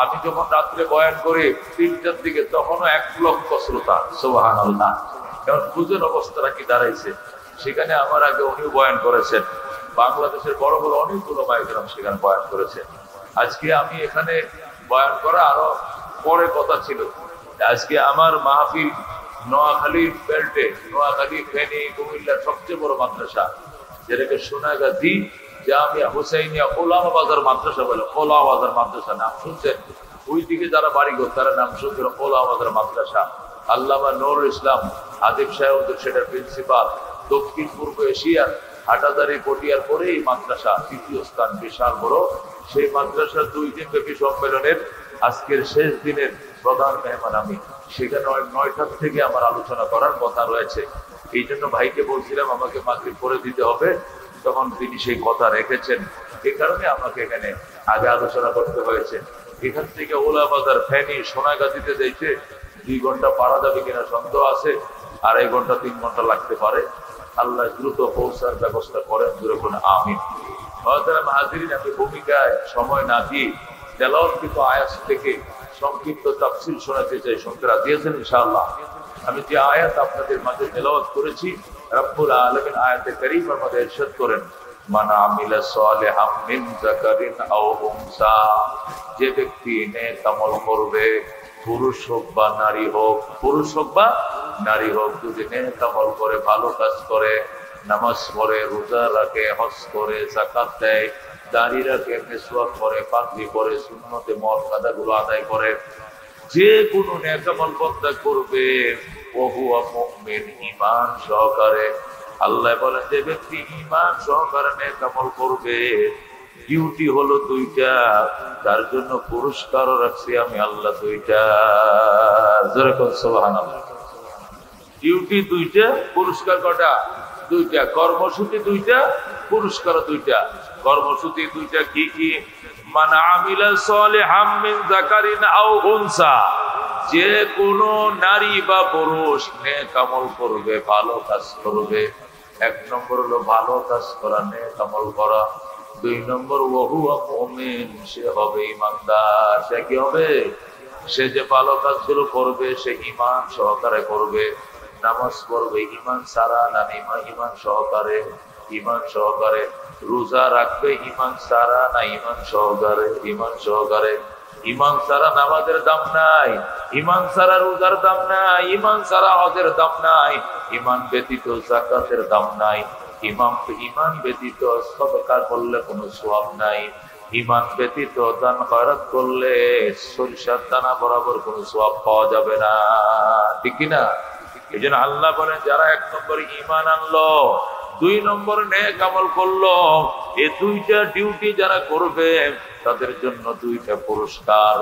Speaker 1: আমি যখন রাত্রে বয়ান করি 3টার দিকে, তখনও 1 লক্ষ শ্রোতা। সুবহানাল্লাহ, এখন বুঝেন অবস্থাটা কি দাঁড়াইছে। সেখানে আমার আগে উনিও বয়ান করেছেন, বাংলাদেশের বড় বড় অনেকগুলো মাইকেরাম সেখানে বয়ান করেছেন। আজকে আমি এখানে বয়ান করা আরো পরে কথা ছিল। আজকে আমার মাহফিল নোয়াখালী বেল্টে, নোয়াখালী, ফেনী, কুমিল্লার সবচেয়ে বড় মাদ্রাসা, যেটাকে সোনাগাজী জামিয়া হুসাইনিয়া ওলামা বাজার মাদ্রাসা বলে। ওলামা বাজার মাদ্রাসা নাম শুনছেন? ওই দিকে যারা বাড়িঘর তারা নাম শুনছেন ওলামা বাজার মাদ্রাসা। আল্লামা নুরুল ইসলাম আদিব সাহেব সেটার প্রিন্সিপাল। দক্ষিণ পূর্ব এশিয়ার হাটাজারি পটিয়ার পরে এই মাদ্রাসা 3য় স্থান, বিশাল বড়। সেই মাদ্রাসার 2 দিন ব্যাপী সম্মেলনের আজকের শেষ দিনের প্রধান মেহমান আমি। সেখানে 9টার থেকে আমার আলোচনা করার কথা রয়েছে। এই জন্য ভাইকে বলছিলাম আমাকে মাগরিব পরে দিতে হবে, তখন তিনি সেই কথা রেখেছেন। এই কারণে আমাকে এখানে আগে আলোচনা করতে হয়েছে। এখান থেকে ওলাবাজার, ফেনী, সোনাগাজীতে যাইতে 2 ঘন্টা পারা যাবে কিনা সন্দেহ আছে, 2.5 ঘন্টা 3 ঘন্টা লাগতে পারে। আল্লাহ দ্রুত পৌঁছার ব্যবস্থা করেন, দূরে কোন আমিন। হাজিরিন, আমি ভূমিকায় সময় না দিয়ে তেলাওয়াতকৃত আয়াত থেকে সংক্ষিপ্ত তাফসীর শোনাতে চাই। শুনতে রাজি আছেন ইনশাআল্লাহ? আমি যে আয়াত আপনাদের মাঝে তেলাওয়াত করেছি, রব্বুল আলামিন আয়াতে কারীমার মধ্যে ইরশাদ করেন, মান আমিলা সালিহাম মিন যাকারিন আও উনসা, যে ব্যক্তি নেক আমল করবে, পুরুষ হোক বা নারী হোক, পুরুষ হোক বা নারী হোক, যদি নেক আমল করে, ভালো কাজ করে, নামাজ পড়ে, রোজা রাখে, হজ করে, যাকাত দেয়, দাড়ি রাখে, মিসওয়াক করে, পাগড়ি পরে, সুন্নতে মর্যাদাগুলো আদায় করে, যে কোনো নেক আমল বন্দা করবে, ওহুয়া মুমিন, ঈমান সহকারে। আল্লাহ বলেন, যে ব্যক্তি ঈমান সহকারে নেক আমল করবে, ডিউটি হলো 2টা, তার জন্য পুরস্কারও রাখছি আমি আল্লাহ 2টা। জোরে কোন সুবহানাল্লাহ। ডিউটি 2টা, পুরস্কার কটা? 2টা। কর্মসূচি 2টা, পুরস্কার 2টা। কর্মসূচি 2টা কি কি? মান আমিলা সালিহাম মিন যাকারিন আও উনসা, যে কোনো নারী বা পুরুষ নেক আমল করবে, ভালো কাজ করবে। 1 নম্বর হলো ভালো কাজ করা, নেক আমল করা। 2 নম্বর ওহুয়া মুমিন, সে হবে ঈমানদার। সে কি হবে? সে যে ভালো কাজগুলো করবে সে ঈমান সহকারে করবে। নামাজ পড়বে ঈমান সারা না ঈমান সহকারে? ঈমান সহকারে। রোজা রাখবে ঈমান সারা না ঈমান সহকারে? ঈমান সহকারে। ঈমান সারা নামাজের দাম নাই, ঈমান সারা রোজার দাম নাই, ঈমান সারা হজের দাম নাই, ঈমান ব্যতীত যাকাতের দাম নাই, ঈমান ব্যতীত সদকা করলে কোনো সওয়াব নাই, ঈমান ব্যতীত দান খয়রাত করলে সরিষার দানা বরাবর কোনো সওয়াব পাওয়া যাবে না। ঠিক কি না? এই জন্য আল্লাহ বলেন, যারা 1 নম্বরে ঈমান আনলো, 2 নম্বরে নেক আমল করলো, এই 2টা ডিউটি যারা করবে তাদের জন্য 2টা পুরস্কার।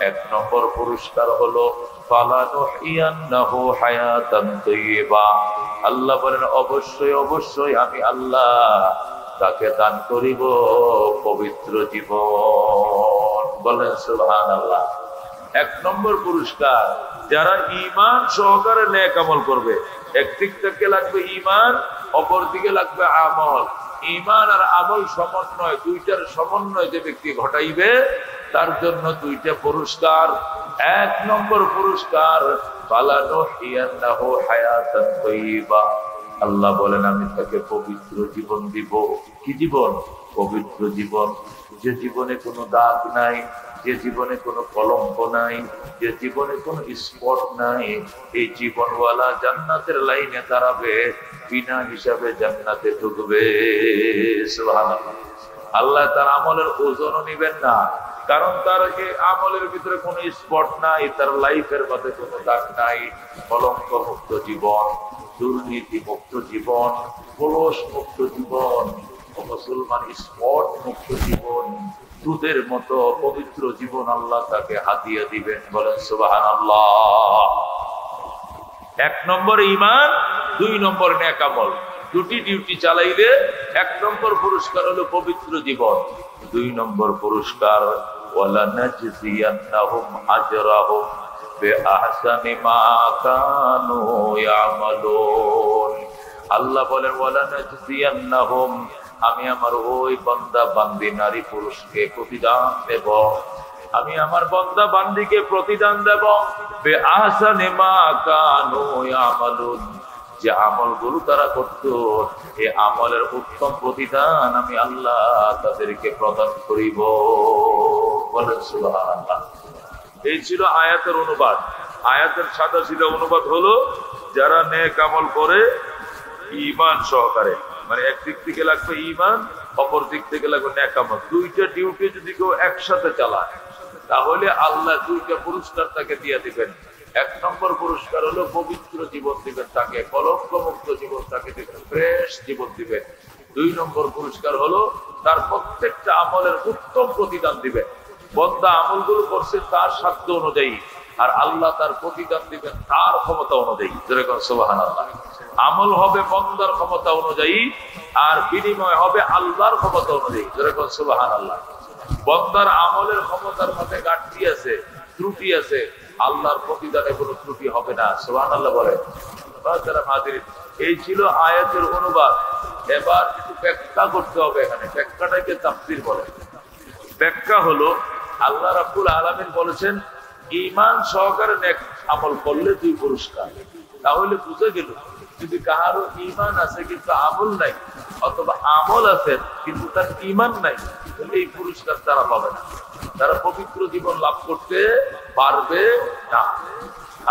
Speaker 1: 1 নম্বর পুরস্কার হলো ফালানুহিয়ান্নাহু হায়াতান তাইয়্যিবা। আল্লাহ বলেন, অবশ্যই অবশ্যই আমি আল্লাহ তাকে দান করিব পবিত্র জীবন। বলেন সুবহানাল্লাহ। 1 নম্বর পুরস্কার, যারা ঈমান সহকারে নেক আমল করবে। একদিক থেকে লাগবে ঈমান, অপর দিকে লাগবে আমল। ঈমান আর আমল সমন্বয়, 2টার সমন্বয় যে ব্যক্তি ঘটাইবে তার জন্য 2টা পুরস্কার। 1 নম্বর পুরস্কার ফালানুহিয়ান্নাহু হায়াতান তাইয়্যিবা। আল্লাহ বলেন, আমি তাকে পবিত্র জীবন দিব। কি জীবন? পবিত্র জীবন। যে জীবনে কোনো দাগ নাই, যে জীবনে কোনো কলঙ্ক নাই, যে জীবনে কোনো স্পট নাই, এই জীবনওয়ালা জান্নাতের লাইনে দাঁড়াবে, বিনা হিসাবে জান্নাতে ঢুকবে। সুবহানাল্লাহ। আল্লাহ তার আমলের ওজনও নিবেন না, কারণ তার এই আমলের ভিতরে কোনো স্পট নাই, তার লাইফের মধ্যে কোনো দাগ নাই। কলঙ্ক মুক্ত জীবন, দুর্নীতি মুক্ত জীবন, কলস মুক্ত জীবন, মুসলমান স্পট মুক্ত জীবন, দুধের মতো পবিত্র জীবন আল্লাহ তাকে হাতিয়ে দিবেন। বলেন সুবহানাল্লাহ। এক নম্বর ঈমান, 2 নম্বর নেক আমল। দুটি ডিউটি চালাইলে 1 নম্বর পুরস্কার হলো পবিত্র জীবন, 2 নম্বর পুরস্কার ওয়ালা নাজজিয়ান্নাহুম আজরাহুম বিআহসানি মা কানু ইয়ামালুন। আল্লাহ বলেন ওয়ালা নাজজিয়ান্নাহুম, আমি আমার ওই বান্দা বান্দি নারী পুরুষকে প্রতিদান দেব, আমি আমার বান্দা বান্দিকে প্রতিদান দেব বিআহসানি মা কানু ইয়ামালুন, যে আমলগুলো তারা করত এই আমলের উত্তম প্রতিদান আমি আল্লাহ তাদেরকে প্রদান করিব। বলেন সুবহানাল্লাহ। এই ছিল আয়াতের অনুবাদ। আয়াতের সাদা সিধা অনুবাদ হলো যারা নেক আমল করে ঈমান সহকারে, মানে একদিক থেকে লাগবে ঈমান, অপর দিক থেকে লাগবে নেক আমল, দুইটা ডিউটি যদি কেউ একসাথে চালায় তাহলে আল্লাহ 2টা পুরস্কার তাকে দিয়ে দিবেন। 1 নম্বর পুরস্কার হলো পবিত্র জীবন দিবেন তাকে, কলঙ্ক মুক্ত জীবন তাকে দিবেন, ফ্রেশ জীবন দিবেন। 2 নম্বর পুরস্কার হলো তার প্রত্যেকটা আমলের উত্তম প্রতিদান দিবেন। বন্দা আমলগুলো করছে তার সাধ্য অনুযায়ী, আর আল্লাহ তার প্রতিদান দিবেন তার ক্ষমতা অনুযায়ী। যেরকম সুবহানাল্লাহ। আমল হবে বন্দার ক্ষমতা অনুযায়ী, আর বিনিময় হবে আল্লাহর ক্ষমতা অনুযায়ী। যেরকম সুবহানাল্লাহ। বন্দার আমলের ক্ষমতার মধ্যে ঘাটতি আছে, ত্রুটি আছে, আল্লাহর প্রতিদানে কোনো ত্রুটি হবে না। সুবহানাল্লাহ বলে। এই ছিল আয়াতের অনুবাদ। এবার একটু ব্যাখ্যা করতে হবে। এখানে ব্যাখ্যাটাকে তাফসীর বলে। ব্যাখ্যা হলো আল্লাহ রাব্বুল আলামিন বলেছেন ঈমান সহকারে নেক আমল করলে 2 পুরস্কার। তাহলে বুঝে গেল যদি কারো ঈমান আছে কিন্তু আমল নাই, অথবা আমল আছে কিন্তু তার ঈমান নাই, তাহলে এই পুরস্কার তারা পাবে না, তারা পবিত্র জীবন লাভ করতে পারবে না।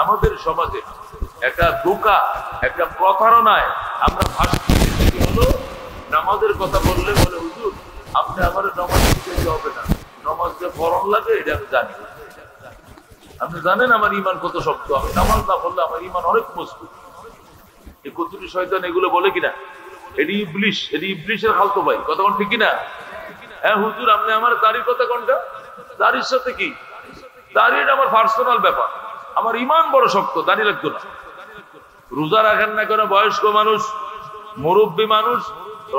Speaker 1: আমাদের সমাজে একটা ধোঁকা, একটা প্রতারণায় আমরা ভাসছি। হলো নামাজের কথা বললে বলে হুজুর আপনি আমার নামাজ দিতে হবে না, নামাজ যে ফরজ লাগে এটা আমি জানি। আপনি জানেন আমার ঈমান কত শক্ত, আমি নামাজ না পড়লে আমার ঈমান অনেক মজবুত। এই কতুরি শয়তান এগুলো বলে কিনা, এটি ইবলিশ, এটি ইবলিশের খালতো ভাই। কথা কোন ঠিক কিনা? হ্যাঁ হুজুর আপনি আমার দাড়ির কথা কোনটা? দাড়ির সাথে কি? দাড়িটা আমার পার্সোনাল ব্যাপার, আমার ঈমান বড় শক্ত, দাড়ি লাগতো না। রোজা রাখেন না কেন বয়স্ক মানুষ, মুরব্বী মানুষ,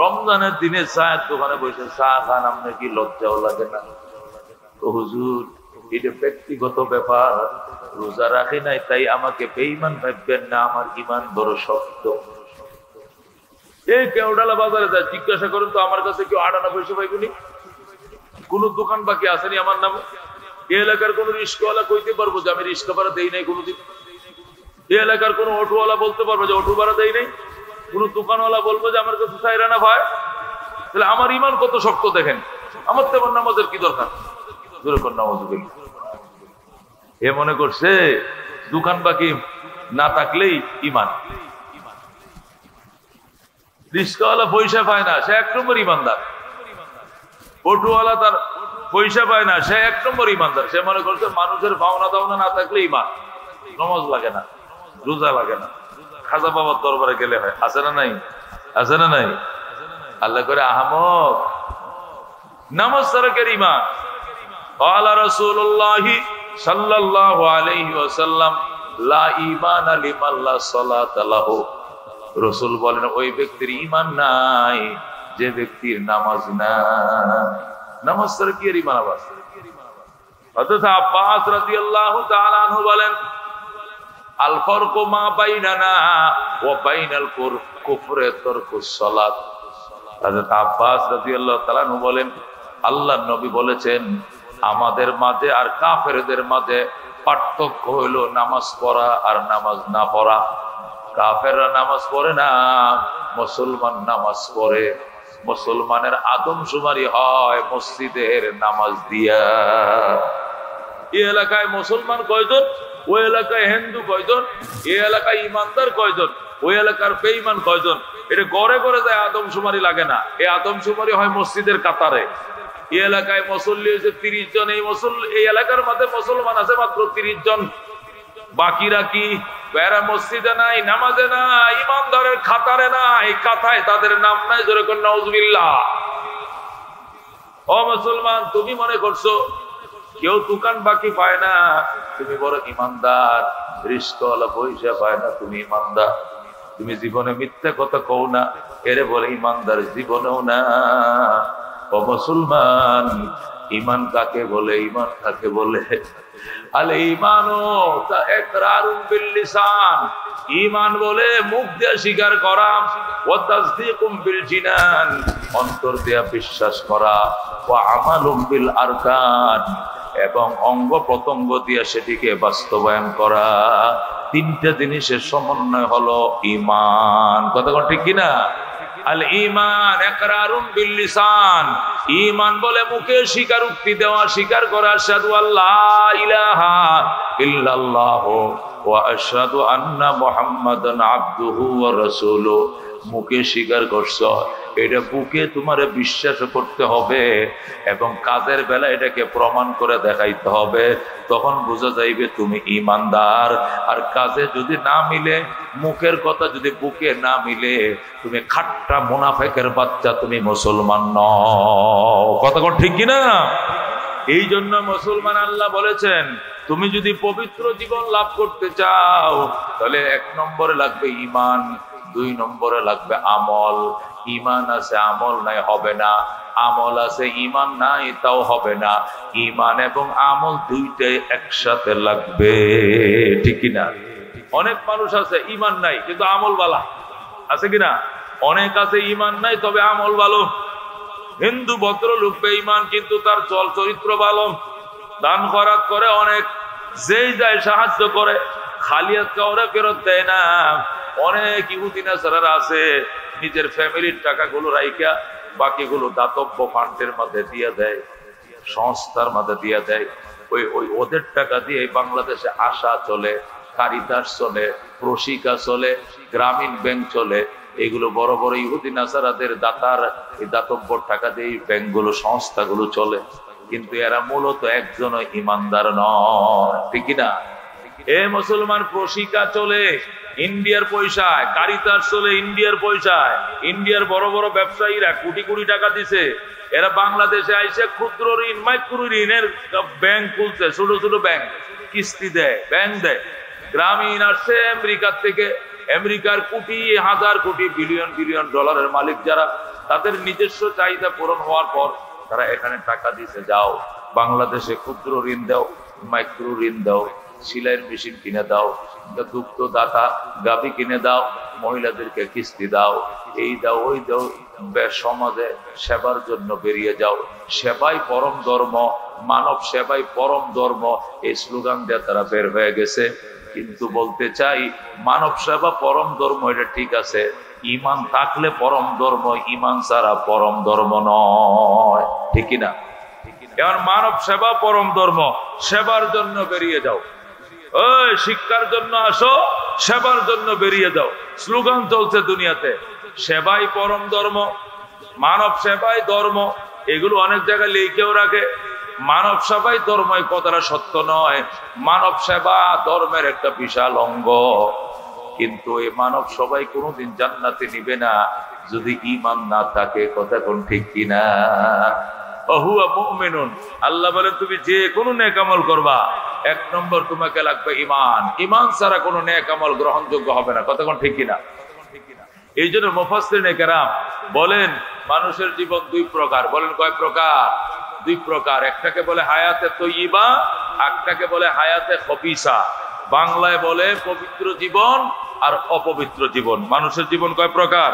Speaker 1: রমজানের দিনে চায়ের দোকানে বসে চা খান, আপনার কি লজ্জাও লাগে না? তো হুজুর এটা ব্যক্তিগত ব্যাপার, রোজা রাখি নাই তাই আমাকে বেঈমান ভাববেন না, আমার ঈমান বড় শক্ত। এই কেওড়ালা বাজারে যায় জিজ্ঞাসা করেন তো আমার কাছে কেউ 98 পয়সা পাইবনি? কোন দোকান বাকি আসেনি আমার নামে? এই এলাকার কোন রিস্কাওয়ালা কইতে পারবো যে আমি রিস্কা ভাড়া দেই নাই কোনোদিন? এই এলাকার কোন অটোওয়ালা বলতে পারবো যে অটো ভাড়া দেই নাই? কোন দোকানওয়ালা বলবো যে আমার কাছে চাইরা না ভাই? তাহলে আমার ঈমান কত শক্ত দেখেন। আমার তেমন নামাজের কি দরকার? যেরকম নামাজ এ মনে করছে দোকান বাকি না থাকলেই ঈমান। রিস্কাওয়ালা পয়সা পায় না, সে 1 নম্বর ঈমানদার। অটোওয়ালা তার পয়সা পায় না, সে 1 নম্বর ঈমানদার। সে মনে করছে মানুষের পাওনা দাওনা না থাকলে ঈমান। নামাজ লাগে না, রোজা লাগে না, খাজা বাবার দরবারে গেলে হয়। আছে না নাই? আছে না নাই? আল্লাহ করে আহমদ নামাজ তারকের ঈমান। ক্বালা রাসূলুল্লাহ সাল্লাল্লাহু আলাইহি ওয়াসাল্লাম লা ঈমানা লিমান লা সালাতা লাহু। রাসূল বলেন ওই ব্যক্তির ঈমান নাই যে ব্যক্তির নামাজ নাই। নামাজ তারকের ঈমান। আবার হযরত আব্বাস রাদিয়াল্লাহু তাআলা আনহু বলেন আল ফারকু মা বাইনানা ওয়া বাইনাল কুফরি তারকুস সালাত। হযরত আব্বাস রাদিয়াল্লাহু তাআলা আনহু বলেন আল্লাহর নবী বলেছেন আমাদের মাঝে আর কাফেরদের মাঝে পার্থক্য হইল নামাজ পড়া আর নামাজ না পড়া। কাফেররা নামাজ পড়ে না, মুসলমান নামাজ পড়ে। মুসলমানের আদমশুমারি হয় মসজিদের নামাজ দিয়া। এই এলাকায় মুসলমান কয়জন, ওই এলাকায় হিন্দু কয়জন, এই এলাকায় ইমানদার কয়জন, ওই এলাকার বেঈমান কয়জন, এটা গড়ে গড়ে যায় আদমশুমারি লাগে না। এই আদমশুমারি হয় মসজিদের কাতারে। এই এলাকায় মুসল্লি হয়েছে 30 জন, এই এলাকার মধ্যে মুসলমান আছে মাত্র 30 জন। বাকিরা কি বেড়া মসজিদে নাই, নামাজে না, ইমানদারের খাতারে না, এই কাতায় তাদের নাম নাই। যেরকম নাউজুবিল্লাহ। ও মুসলমান, তুমি মনে করছো কেউ দোকান বাকি পায় না, তুমি বড় ইমানদার, রিস্কওয়ালা পয়সা পায় না, তুমি ইমানদার। তুমি জীবনে মিথ্যা কথা কও না, এরে বলে ইমানদার জীবনেও না। ও মুসলমান, ইমান কাকে বলে? ইমান কাকে বলে? আল ঈমানু ইকরারুন বিল লিসান, ঈমান বলে মুখ দিয়ে স্বীকার করা, ওয়া তাসদীকুম বিল জিনান, অন্তর দিয়ে বিশ্বাস করা, ওয়া আমালুম বিল আরকান, এবং অঙ্গ প্রত্যঙ্গ দিয়ে সেটিকে বাস্তবায়ন করা। তিনটা জিনিসের সমন্বয় হলো ঈমান। কথা কোন ঠিক কিনা? আল ঈমান ইকরারুন বিল লিসান, ঈমান বলে মুখে স্বীকারোক্তি দেওয়া, স্বীকার করা, আশহাদু আল্লা ইলাহা ইল্লাল্লাহ ওয়া আশহাদু আন্না মুহাম্মাদান আবদুহু ওয়া রাসূলুহু। মুখে স্বীকার করছ, এটা বুকে তোমার বিশ্বাস করতে হবে এবং কাজের বেলা এটাকে প্রমাণ করে দেখাইতে হবে, তখন বোঝা যাইবে তুমি ঈমানদার। আর কাজে যদি না মিলে, মুখের কথা যদি বুকে না মিলে, তুমি খাট্টা মুনাফিকের বাচ্চা, তুমি মুসলমান নও। কথা কোন ঠিক কিনা? এই জন্য মুসলমান আল্লাহ বলেছেন, তুমি যদি পবিত্র জীবন লাভ করতে চাও তাহলে 1 নম্বরে লাগবে ঈমান, 2 নম্বরে লাগবে আমল। ঈমান আছে আমল নাই হবে না, আমল আছে ঈমান নাই তাও হবে না। ঈমান এবং আমল দুইটাই একসাথে লাগবে, ঠিক কিনা? অনেক মানুষ আছে ঈমান নাই কিন্তু আমল ভালো আছে কিনা? অনেক আছে ঈমান নাই তবে আমল ভালো। হিন্দু ভদ্রলোক বেঈমান কিন্তু তার চল চরিত্র ভালো, দান খয়রাত করে অনেক, যেই যায় সাহায্য করে, খালি হাত কাউরে ফেরত দেয় না। অনেক ইহুদি নাসারারা আছে নিজের ফ্যামিলির টাকাগুলো রাইখা বাকিগুলো দাতব্য ফান্ডের মধ্যে দিয়ে দেয়, সংস্থার মধ্যে দিয়ে দেয়। ওই ওদের টাকা দিয়ে বাংলাদেশে আশা চলে, কারিতাস চলে, প্রশিকা চলে, গ্রামীণ ব্যাংক চলে। এগুলো বড় বড় ইহুদি নাসারাদের দাতার এই দাতব্য টাকা দিয়ে ব্যাংকগুলো, সংস্থাগুলো চলে। কিন্তু এরা মূলত একজনও ইমানদার নয়, ঠিক কিনা? এ মুসলমান, প্রশিকা চলে ইন্ডিয়ার পয়সায়, কারিতাস চলে ইন্ডিয়ার পয়সায়। ইন্ডিয়ার বড় বড় ব্যবসায়ীরা কোটি কোটি টাকা দিছে, এরা বাংলাদেশে আইসে ক্ষুদ্র ঋণ, মাইক্রো ঋণের ব্যাংক খুলছে, ছোট ছোট ব্যাংক, কিস্তি দেয়, ব্যাংক দেয়। গ্রামীণ আসছে আমেরিকার থেকে, আমেরিকার কোটি, হাজার কোটি, বিলিয়ন বিলিয়ন ডলারের মালিক যারা, তাদের নিজস্ব চাহিদা পূরণ হওয়ার পর তারা এখানে টাকা দিতে, যাও বাংলাদেশে ক্ষুদ্র ঋণ দাও, মাইক্রো ঋণ দাও, সিলাইয়ের মেশিন কিনে দাও, দুগ্ধ দাতা গাভী কিনে দাও, মহিলাদেরকে কিস্তি দাও, এই দাও ওই দাও, সমাজে সেবার জন্য বেরিয়ে যাও। সেবাই পরম ধর্ম, মানব সেবাই পরম ধর্ম, এই স্লোগান দিয়ে তারা বের হয়ে গেছে। কিন্তু বলতে চাই, মানব সেবা পরম ধর্ম, এটা ঠিক আছে, ঈমান থাকলে পরম ধর্ম, ঈমান ছাড়া পরম ধর্ম নয়, ঠিক না? এখন মানব সেবা পরম ধর্ম, সেবার জন্য বেরিয়ে যাও। ওই শিক্ষার জন্য আসো, সেবার জন্য বেরিয়ে যাও। স্লোগান চলছে দুনিয়াতে, সেবাই পরম ধর্ম, মানব সেবাই ধর্ম। এগুলো অনেক জায়গায় লিখেও রাখে। মানব সেবাই ধর্ম, এই কথাটা সত্য নয়। মানব সেবা ধর্মের একটা বিশাল অঙ্গ, কিন্তু এই মানব সবাই কোনোদিন জান্নাতে নিবে না যদি ঈমান না থাকে। কথা কোন ঠিক কিনা? ওহুয়া মুমিনুন, আল্লাহ বলেন তুমি যে কোনো নেক আমল করবা, 1 নম্বর তোমাকে লাগবে ঈমান। ঈমান ছাড়া কোনো নেক আমল গ্রহণযোগ্য হবে না। কথা কোন ঠিক কিনা? এই জন্য মুফাসসিরিনে কেরাম বলেন, মানুষের জীবন 2 প্রকার। বলেন কয় প্রকার? 2 প্রকার। একটাকে বলে হায়াতে তয়্যিবা, একটাকে বলে হায়াতে খবিসা। বাংলায় বলে পবিত্র জীবন আর অপবিত্র জীবন। মানুষের জীবন কয় প্রকার?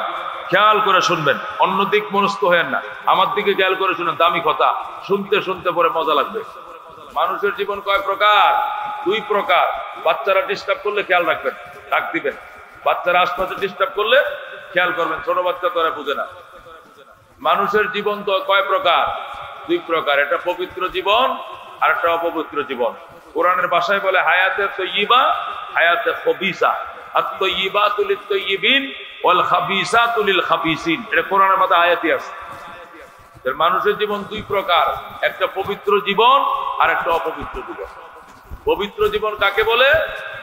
Speaker 1: খেয়াল করে শুনবেন, অন্য দিক মনস্ক হয়েন না, আমার দিকে খেয়াল করে শুনেন, দামি কথা, শুনতে শুনতে পরে মজা লাগবে। মানুষের জীবন কয় প্রকার? 2 প্রকার। বাচ্চারা ডিস্টার্ব করলে খেয়াল রাখবেন, ডাক দিবেন। বাচ্চারা আশপাশে ডিস্টার্ব করলে খেয়াল করবেন, ছোট বাচ্চা তো বুঝে না। মানুষের জীবন তো কয় প্রকার? 2 প্রকার। একটা পবিত্র জীবন আর একটা অপবিত্র জীবন। কোরআনের ভাষায় বলে হায়াতে তয়্যিবা, হায়াতে খবিসা। আত-তয়্যিবাতু লিত-তয়্যিবিন ওয়াল খাবিসাতু লিল-খাবিসিন। এটা কোরআনের মধ্যে আয়াতই আছে। মানুষের জীবন 2 প্রকার, একটা পবিত্র জীবন আর একটা অপবিত্র জীবন। পবিত্র জীবন কাকে বলে?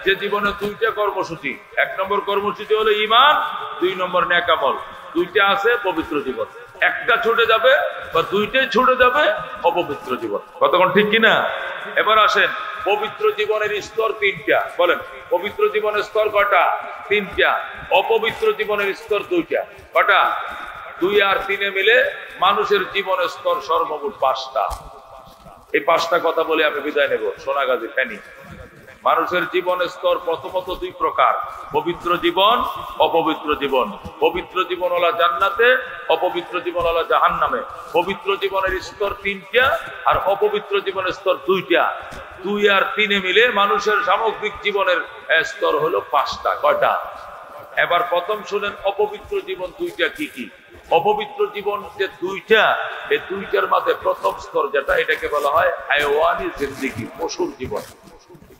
Speaker 1: যে জীবনে 2টা কর্মসূচি। 1 নম্বর কর্মসূচি হলো ঈমান, 2 নম্বর নেক আমল। 2টা আছে পবিত্র জীবন। একটা ছুটে যাবে বা 2টাই ছুটে যাবে অপবিত্র জীবন। কতক্ষণ ঠিক কিনা? এবার আসেন, পবিত্র জীবনের স্তর তিনটা। বলেন পবিত্র জীবনের স্তর কটা? তিনটা। অপবিত্র জীবনের স্তর দুইটা। কটা? 2 আর 3 মিলে মানুষের জীবনের স্তর সর্বমোট 5টা। এই 5টা কথা বলে আমি বিদায় নেব। সোনাগাজী ফেনী। মানুষের জীবনের স্তর প্রথমত 2 প্রকার, পবিত্র জীবন, অপবিত্র জীবন। পবিত্র জীবন হলো জান্নাতে, অপবিত্র জীবন হলো জাহান্নামে। পবিত্র জীবনের স্তর 3টা আর অপবিত্র জীবনের স্তর 2টা। 2 আর 3 মিলে মানুষের সামগ্রিক জীবনের স্তর হলো 5টা। কয়টা? এবার প্রথম শুনেন অপবিত্র জীবন 2টা কি কি। অপবিত্র জীবন যে 2টা, এই 2টার মধ্যে প্রথম স্তর যেটা, এটাকে বলা হয় হায়ওয়ানি জিন্দেগি, পশুর জীবন।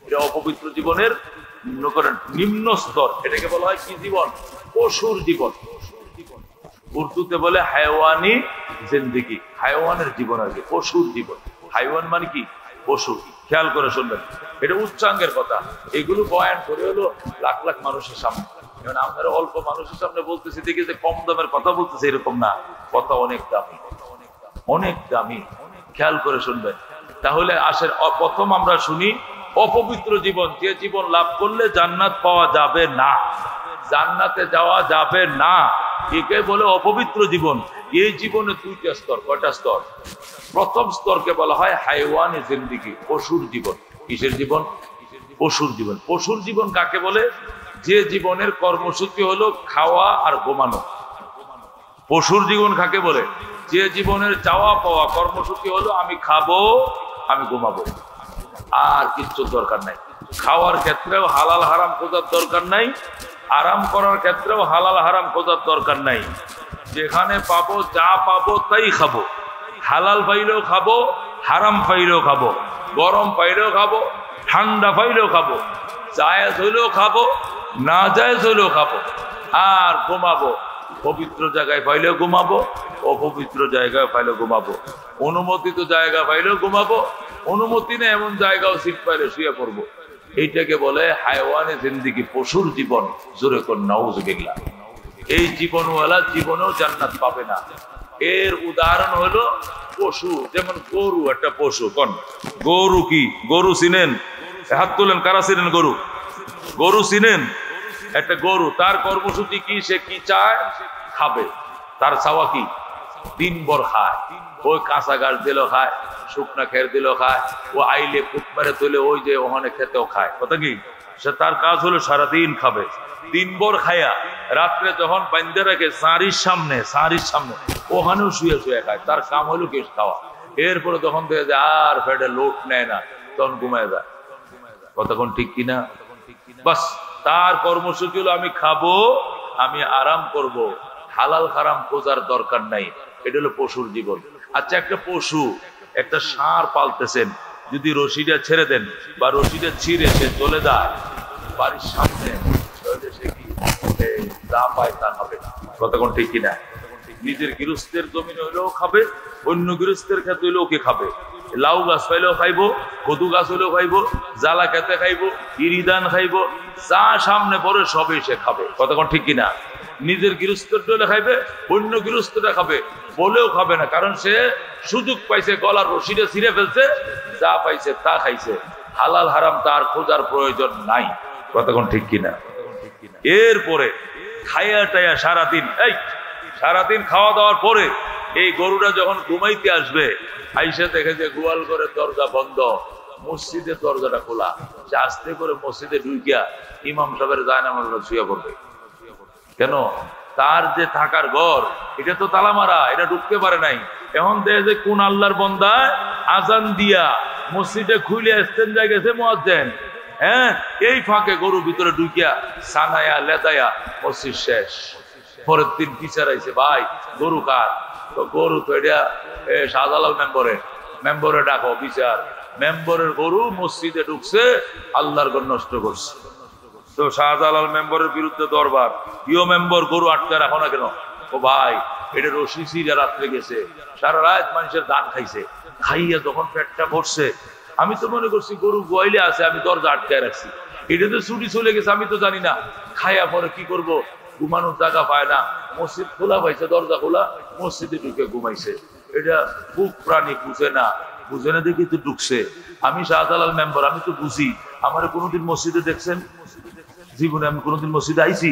Speaker 1: এটা অপবিত্র জীবনের নিম্ন স্তর। এটাকে বলা হয় কি জীবন? পশুর জীবন। উর্দুতে বলে হায়ওয়ানি জিন্দেগি, হায়ওয়ানের জীবন আর কি, পশুর জীবন। হায়ওয়ান মানে কি? পশু। খেয়াল করে শুনবেন, এটা উচ্চাঙ্গের কথা। এগুলো বয়ান করে হলো লাখ লাখ মানুষের সামনে। আপনারা অল্প মানুষের সামনে বলতেছি দেখি যে কম দামের কথা বলতেছে, এরকম না। কথা অনেক দামি, অনেক দামি। খেয়াল করে শুনবেন। তাহলে আসেন প্রথম আমরা শুনি অপবিত্র জীবন। যে জীবন লাভ করলে জান্নাত পাওয়া যাবে না, জান্নাতে যাওয়া যাবে না, একে বলে অপবিত্র জীবন। এই জীবনে 2টা স্তর। কয়টা স্তর? প্রথম স্তরকে বলা হয় হায়ওয়ানি জিন্দেগি, পশুর জীবন। কিসের জীবন? পশুর জীবন। পশুর জীবন কাকে বলে? যে জীবনের কর্মসূচি হলো খাওয়া আর ঘুমানো। পশুর জীবন কাকে বলে? যে জীবনের চাওয়া পাওয়া কর্মসূচি হলো আমি খাবো, আমি ঘুমাবো, আর কিচ্ছু দরকার নাই। খাওয়ার ক্ষেত্রেও হালাল হারাম খোঁজার দরকার নাই, আরাম করার ক্ষেত্রেও হালাল হারাম খোঁজার দরকার নাই। যেখানে পাবো, যা পাবো তাই খাবো। হালাল পাইলেও খাবো, হারাম পাইলেও খাবো, গরম পাইলেও খাবো, ঠান্ডা পাইলেও খাবো, জায়েজ হইলেও খাবো, না জায়েজ হইলেও খাবো। আর ঘুমাবো, পবিত্র জায়গায় পাইলেও ঘুমাবো, অপবিত্র জায়গায় পাইলেও ঘুমাবো, অনুমোদিত জায়গা পাইলেও ঘুমাবো, অনুমতি নেই এমন জায়গাও সিট পাইলে শুয়ে পড়বো। এইটাকে বলে হায়ওয়ানে জিন্দেগি, পশুর জীবন। জোরে কোন নাউজুবিল্লাহ। এই জীবনওয়ালা জীবনেও জান্নাত পাবে না। এর উদাহরণ হলো পশু। যেমন গরু একটা পশু। কোন গরু? কি গরু চিনেন? হাত তুলেন কারা চিনেন গরু? গরু চিনেন? একটা গরু, তার কর্মসূচি কি? সে কি চায়? খাবে। তার চাওয়া কি? দিনভর খায়। ওই কাঁচা গাছ দিলেও খায়, শুকনা খের দিলেও খায়, ও আইলে ফুট মেরে তুলে ওই যে ওখানে খেতেও খায়। কথা কি? সে তার কাজ হলো সারাদিন খাবে, দিনভর খায়া রাত্রে যখন বান্ধে রাখে সারির সামনে, সারির সামনে ওখানেও শুয়ে শুয়ে খায়। তার কাম হলো কেস খাওয়া। এরপরে যখন দেখে যে আর পেটে লোট নেয় না, তখন ঘুমায় যায়। কতক্ষণ ঠিক কিনা? বাস, তার কর্মসূচি হলো আমি খাবো, আমি আরাম করব, হালাল হারাম খোঁজার দরকার নাই। এটা হলো পশুর জীবন। আচ্ছা, একটা পশু, একটা ষাঁড় পালতেছেন, যদি রশিটা ছেড়ে দেন বা রশিটা ছিঁড়ে সে চলে যায় বাড়ির সামনে, সে কি যা পায় তা খাবে। কতক্ষণ ঠিক কিনা? নিজের গৃহস্থের জমিন হইলেও খাবে, অন্য গৃহস্থের ক্ষেত্রে হইলেও ওকে খাবে। লাউ গাছ পাইলেও খাইবো, কদু গাছ হইলেও খাইবো, জ্বালা খেতে খাইবো, ইরিদান খাইবো, যা সামনে পড়ে সবই সে খাবে। কতক্ষণ ঠিক কিনা? নিজের গৃহস্থের হলে খাইবে, অন্য গৃহস্থটা খাবে বলেও খাবে না, কারণ সে সুযোগ পাইছে, গলার রশিটা ছিঁড়ে ফেলছে, যা পাইছে তা খাইছে। হালাল হারাম তার খোঁজার প্রয়োজন নাই। কতক্ষণ ঠিক কিনা? এরপরে খাইয়া টাইয়া সারাদিন, এই সারাদিন খাওয়া দাওয়ার পরে এই গরুটা যখন ঘুমাইতে আসবে, আইসা দেখে যে গোয়াল ঘরের দরজা বন্ধ, মসজিদের দরজাটা খোলা। সে আস্তে করে মসজিদে ঢুকিয়া ইমাম সাহেবের জায়নামাজ শুয়ে পড়বে। কেন? তার যে থাকার ঘর, এটা তো তালা মারা, এটা ঢুকতে পারে নাই। এখন দেখে যে কোন আল্লাহর বান্দা আজান দিয়া মসজিদে খুলে ইস্তেঞ্জা গেছে মুয়াজ্জিন, হ্যাঁ, এই ফাঁকে গরু ভিতরে ঢুকিয়া সানায়া লেদায়া মসজিদ শেষ। পরের দিন বিচার আইছে, ভাই গরু কার? তো গরু তো এটা শাহজালাল মেম্বরে ডাকো বিচার। মেম্বরের গরু মসজিদে ঢুকছে, আল্লাহর ঘর নষ্ট করছে। তো শাহজালাল মেম্বরের বিরুদ্ধে দরবার। ইও মেম্বর গরু আটকে রাখো না কেন? ও ভাই, এটা রশি ছিঁড়ে রাত্রে গেছে, সারা রাত মানুষের ধান খাইছে, খাইয়া যখন পেটটা ভরছে, আমি তো মনে করছি গরু গোয়াইলে আছে, আমি দরজা আটকায় রাখছি। এটা তো ছুটি চলে গেছে, আমি তো জানি না। খাইয়া পরে কি করব, ঘুমানোর জায়গা পায় না, মসজিদ খোলা পাইছে, দরজা খোলা, মসজিদে ঢুকে ঘুমাইছে। এটা বুক প্রাণী বুঝে না, বুঝে না দেখি তো ঢুকছে। আমি শাহজালাল মেম্বার, আমি তো বুঝি। আমার কোনোদিন মসজিদে দেখছেন? জীবনে আমি কোনোদিন মসজিদে আইছি?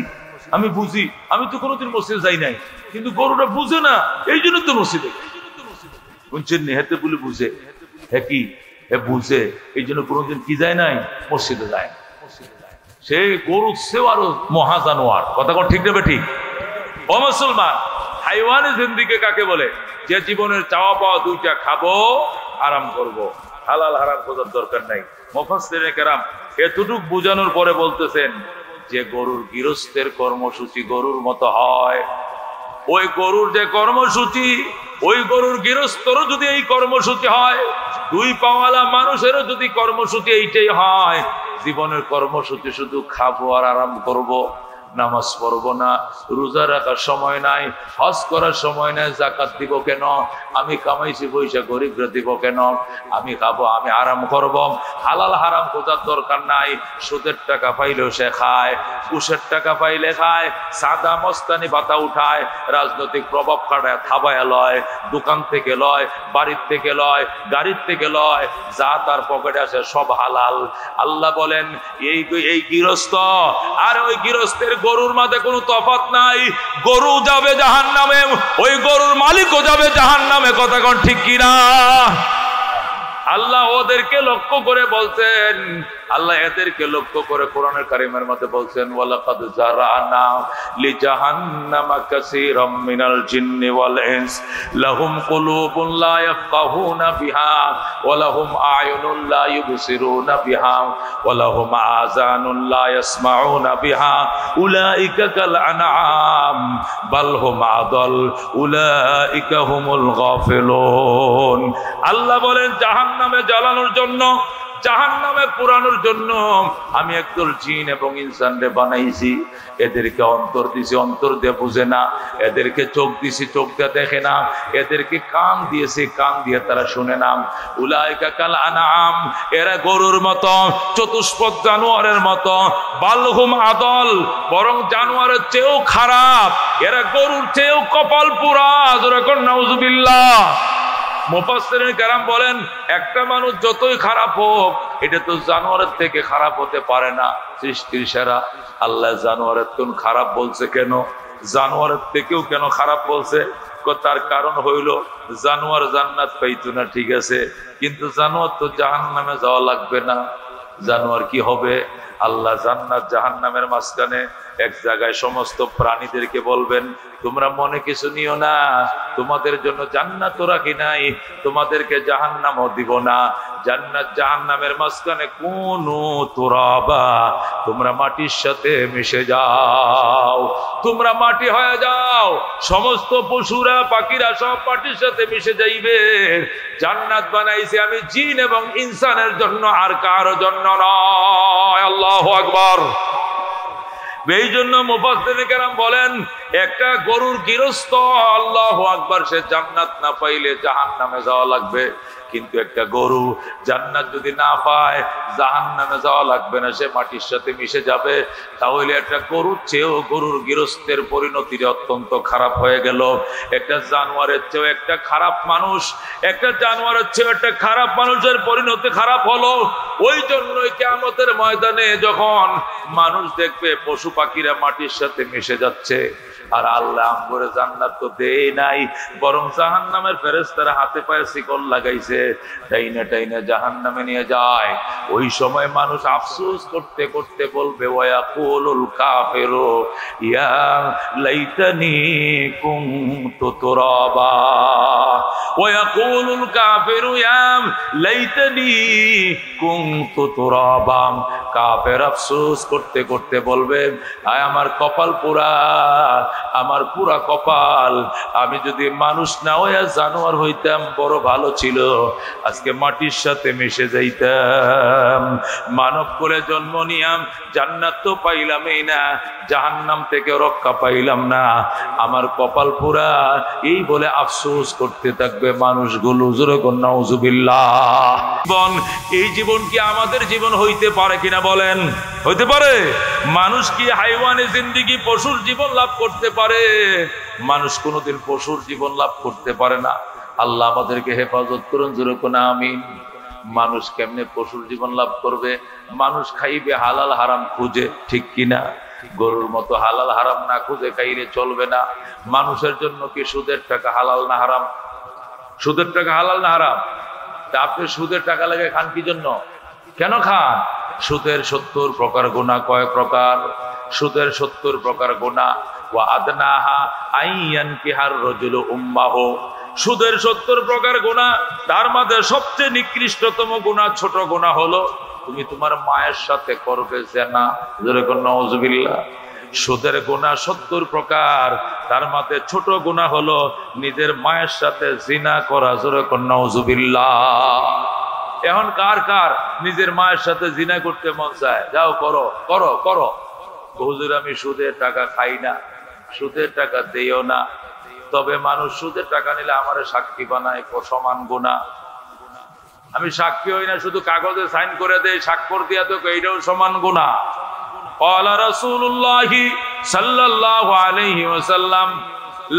Speaker 1: আমি বুঝি, আমি তো কোনোদিন মসজিদে যাই নাই, কিন্তু গরুটা বুঝে না, এই জন্য তো মসজিদে। বুঝছেন নি? হেতে বলে বুঝে, হ্যাঁ কি বুঝে, এই জন্য কোনোদিন কি যায় নাই, মসজিদে যায়। সে গরুর চেয়েও আরো মহা জানোয়ার। কথা কোন ঠিক নেবে? ঠিক। ও মুসলমান, হাইওয়ানে জিন্দিগি কাকে বলে? যে জীবনের চাওয়া পাওয়া দুইটা, খাবো, আরাম করব, হালাল হারাম খোঁজার দরকার নাই। মুফাসসিরিনে কেরাম এতটুক বোঝানোর পরে বলতেছেন যে গরুর গৃহস্থের কর্মসূচি গরুর মতো হয়। ওই গরুর যে কর্মসূচি, ওই গরুর গৃহস্থরও যদি এই কর্মসূচি হয়, দুই পাওয়ালা মানুষেরও যদি কর্মসূচি এইটাই হয়, জীবনের কর্মসূচি শুধু খাবো আর আরাম করব, নামাজ পড়বো না, রোজা রাখার সময় নাই, হজ করার সময় নাই, যাকাত দিব কেন, আমি কামাইছি পয়সা গরিবরা দিব কেন, আমি খাবো, আমি আরাম করব, হালাল হারাম খোঁজার দরকার নাই। সুদের টাকা পাইলেও সে খায়, ঘুষের টাকা পাইলে খায়, সাদা মস্তানি ভাতা উঠায়, রাজনৈতিক প্রভাব খাটায়, থাবায় লয়, দোকান থেকে লয়, বাড়ির থেকে লয়, গাড়ির থেকে লয়, যা তার পকেটে আসে সব হালাল। আল্লাহ বলেন এই গৃহস্থ আর ওই গৃহস্থের গরুর মাঝে কোনো তফাৎ নাই। গরু যাবে জাহান্নামে, ওই গরুর মালিকও যাবে জাহান্নামে। কথা কোন ঠিক কিনা? আল্লাহ ওদেরকে লক্ষ্য করে বলছেন, আল্লাহ এদেরকে লক্ষ্য করে কোরআনের কারিমের মধ্যে বলছেন, ওয়ালাকাদ জারানা লিজাহান্নামা কাসীরাম মিনাল জিন্নি ওয়াল ইনস লাহুম কুলুবুন লা ইয়াফকাহুনা বিহা ওয়া লাহুম আ'য়ুনুন লা ইউবসিরুনা বিহা ওয়া লাহুম আযানুন লা ইয়াসমাউনা বিহা উলাইকা কাল আনআম বাল হুম আদাল উলাইকা হুমুল গাফিলুন। আল্লাহ বলেন জাহান্নামে জ্বালানোর জন্য, জাহান্নামে পুরানোর জন্য আমি একদল জিন এবং ইনসানরে বানাইছি। এদেরকে অন্তর দিছি, অন্তর দিয়ে বুঝে না। এদেরকে চোখ দিছি, চোখ দিয়ে দেখে না। এদেরকে কান দিয়েছি, কান দিয়ে তারা শুনে না। উলাইকা কাল আনআম, এরা গরুর মতো, চতুষ্পদ জানোয়ারের মতো। বালহুম আদল, বরং জানোয়ারের চেয়েও খারাপ, এরা গরুর চেয়েও কপাল পোড়া। যখন নাউজুবিল্লাহ। মুফাসসিরিনে কেরাম বলেন একটা মানুষ যতই খারাপ হোক, এটা তো জানোয়ারের থেকে খারাপ হতে পারে না। সৃষ্টির সেরা আল্লাহ জানোয়ারের কোন খারাপ বলছে কেন? জানোয়ারের থেকেও কেন খারাপ বলছে? তার কারণ হইল জানোয়ার জান্নাত পাইতো না, ঠিক আছে, কিন্তু জানোয়ার তো জাহান্নামে যাওয়া লাগবে না। জানোয়ার কি হবে? আল্লাহ জান্নাত জাহান্নামের মাঝখানে এক জায়গায় সমস্ত প্রাণীদেরকে বলবেন, তোমরা মনে কিছু নিও না, তোমাদের জন্য জান্নাত রাখি নাই, তোমাদেরকে জাহান্নামও দিব না। জান্নাত জাহান্নামের মাঝখানে কোনো তুরাবা, তোমরা মাটির সাথে মিশে যাও, তোমরা মাটি হয়ে যাও। সমস্ত পশুরা পাখিরা সব মাটির সাথে মিশে যাইবে। জান্নাত বানাইছি আমি জিন এবং ইনসানের জন্য, আর কারো জন্য নয়। আল্লাহু আকবার। এই জন্য মুফাসসিরিনে কেরাম বলেন একটা গরুর গৃহস্থ, আল্লাহু আকবার, সে জান্নাত না পাইলে জাহান্নামে যাওয়া লাগবে। কিন্তু একটা গরু জান্নাত যদি না পায়, জাহান্নামে যাওয়া লাগবে না, সে মাটির সাথে মিশে যাবে। তাহলে একটা গরুর চেয়েও গরুর গৃহস্থের পরিণতির অত্যন্ত খারাপ হয়ে গেল। একটা জানোয়ারের চেয়েও একটা খারাপ মানুষ, একটা জানোয়ারের চেয়েও একটা খারাপ মানুষের পরিণতি খারাপ হলো। ওই জন্যই কিয়ামতের ময়দানে যখন মানুষ দেখবে পশু পাখিরা মাটির সাথে মিশে যাচ্ছে, আর আল্লাহ আমরে জান্নাত তো দেয় নাই, বরং জাহান্নামের ফেরেশতারা হাতে পায়ে শিকল লাগাইছে, টাইনা টাইনা জাহান্নামে নিয়ে যায়। ওই সময় মানুষ আফসোস করতে করতে বলবে, ওয়ায়াকুলুল কাফিরু ইয়া লাইতানি কুনতু তুরাবা, ওয়ায়াকুলুল কাফিরু ইয়া লাইতানি কুনতু তুরাবা। কাফের আফসোস করতে করতে বলবে, আয় আমার কপাল পোড়া, আমার পুরা কপাল, আমি যদি মানুষ না হইয়া জানোয়ার হইতাম বড় ভালো ছিল, আজকে মাটির সাথে মিশে যাইতাম। মানব করে জন্ম নিয়াম, জান্নাত তো পাইলামই না, জাহান্নাম থেকে রক্ষা পাইলাম না, আমার কপাল পুরা। এই বলে আফসোস করতে থাকবে মানুষগুলো। জোরে কোন নাউজুবিল্লাহ। জীবন, এই জীবন কি আমাদের জীবন হইতে পারে কিনা বলেন? হইতে পারে? মানুষ কি হাইওয়ানি জিন্দেগি, পশুর জীবন লাভ করতে পারে? মানুষ কোনোদিন পশুর জীবন লাভ করতে পারে না। আল্লাহ আমাদেরকে হেফাজত করুন, জোরে কোন আমিন। মানুষ কেমনে পশুর জীবন লাভ করবে? মানুষ খাইবে হালাল হারাম খুঁজে, ঠিক কিনা? গরুর মতো হালাল হারাম না খুঁজে খাইলে চলবে না। মানুষের জন্য কি সুদের টাকা হালাল না হারাম? সুদের টাকা হালাল না হারাম? তা আপনি সুদের টাকা লাগে খান কি জন্য? কেন খান? সুদের 70 প্রকার গুনাহ। কয় প্রকার? সুদের 70 প্রকার গুনাহ। ওয়া আদনাহা আইয়ান কিহার রাজুলু উম্মাহু। সুদের 70 প্রকার গুনাহ, তার মধ্যে সবচেয়ে নিকৃষ্টতম গুনাহ, ছোট গুনাহ হলো তুমি তোমার মায়ের সাথে করবে জিনা। জোরে কোন নাউজুবিল্লাহ। সুদের গুনাহ 70 প্রকার, তার মধ্যে ছোট গুনাহ হলো নিজের মায়ের সাথে জিনা করা। জোরে কোন নাউজুবিল্লাহ। এখন কার কার নিজের মায়ের সাথে জিনা করতে মন চায়? যাও করো করো করো। হুজুর আমি সুদের টাকা খাই না, সুদের টাকা দেইও না। তবে মানুষ সুদের টাকা নিলে আমারে সাক্ষী বানায়, সমান গুনাহ। আমি সাক্ষী হই না, শুধু কাগজে সাইন করে দেই, স্বাক্ষর দিয়া তো এইটাও সমান গুনাহ। ক্বালা রাসূলুল্লাহি সাল্লাল্লাহু আলাইহি ওয়াসাল্লাম,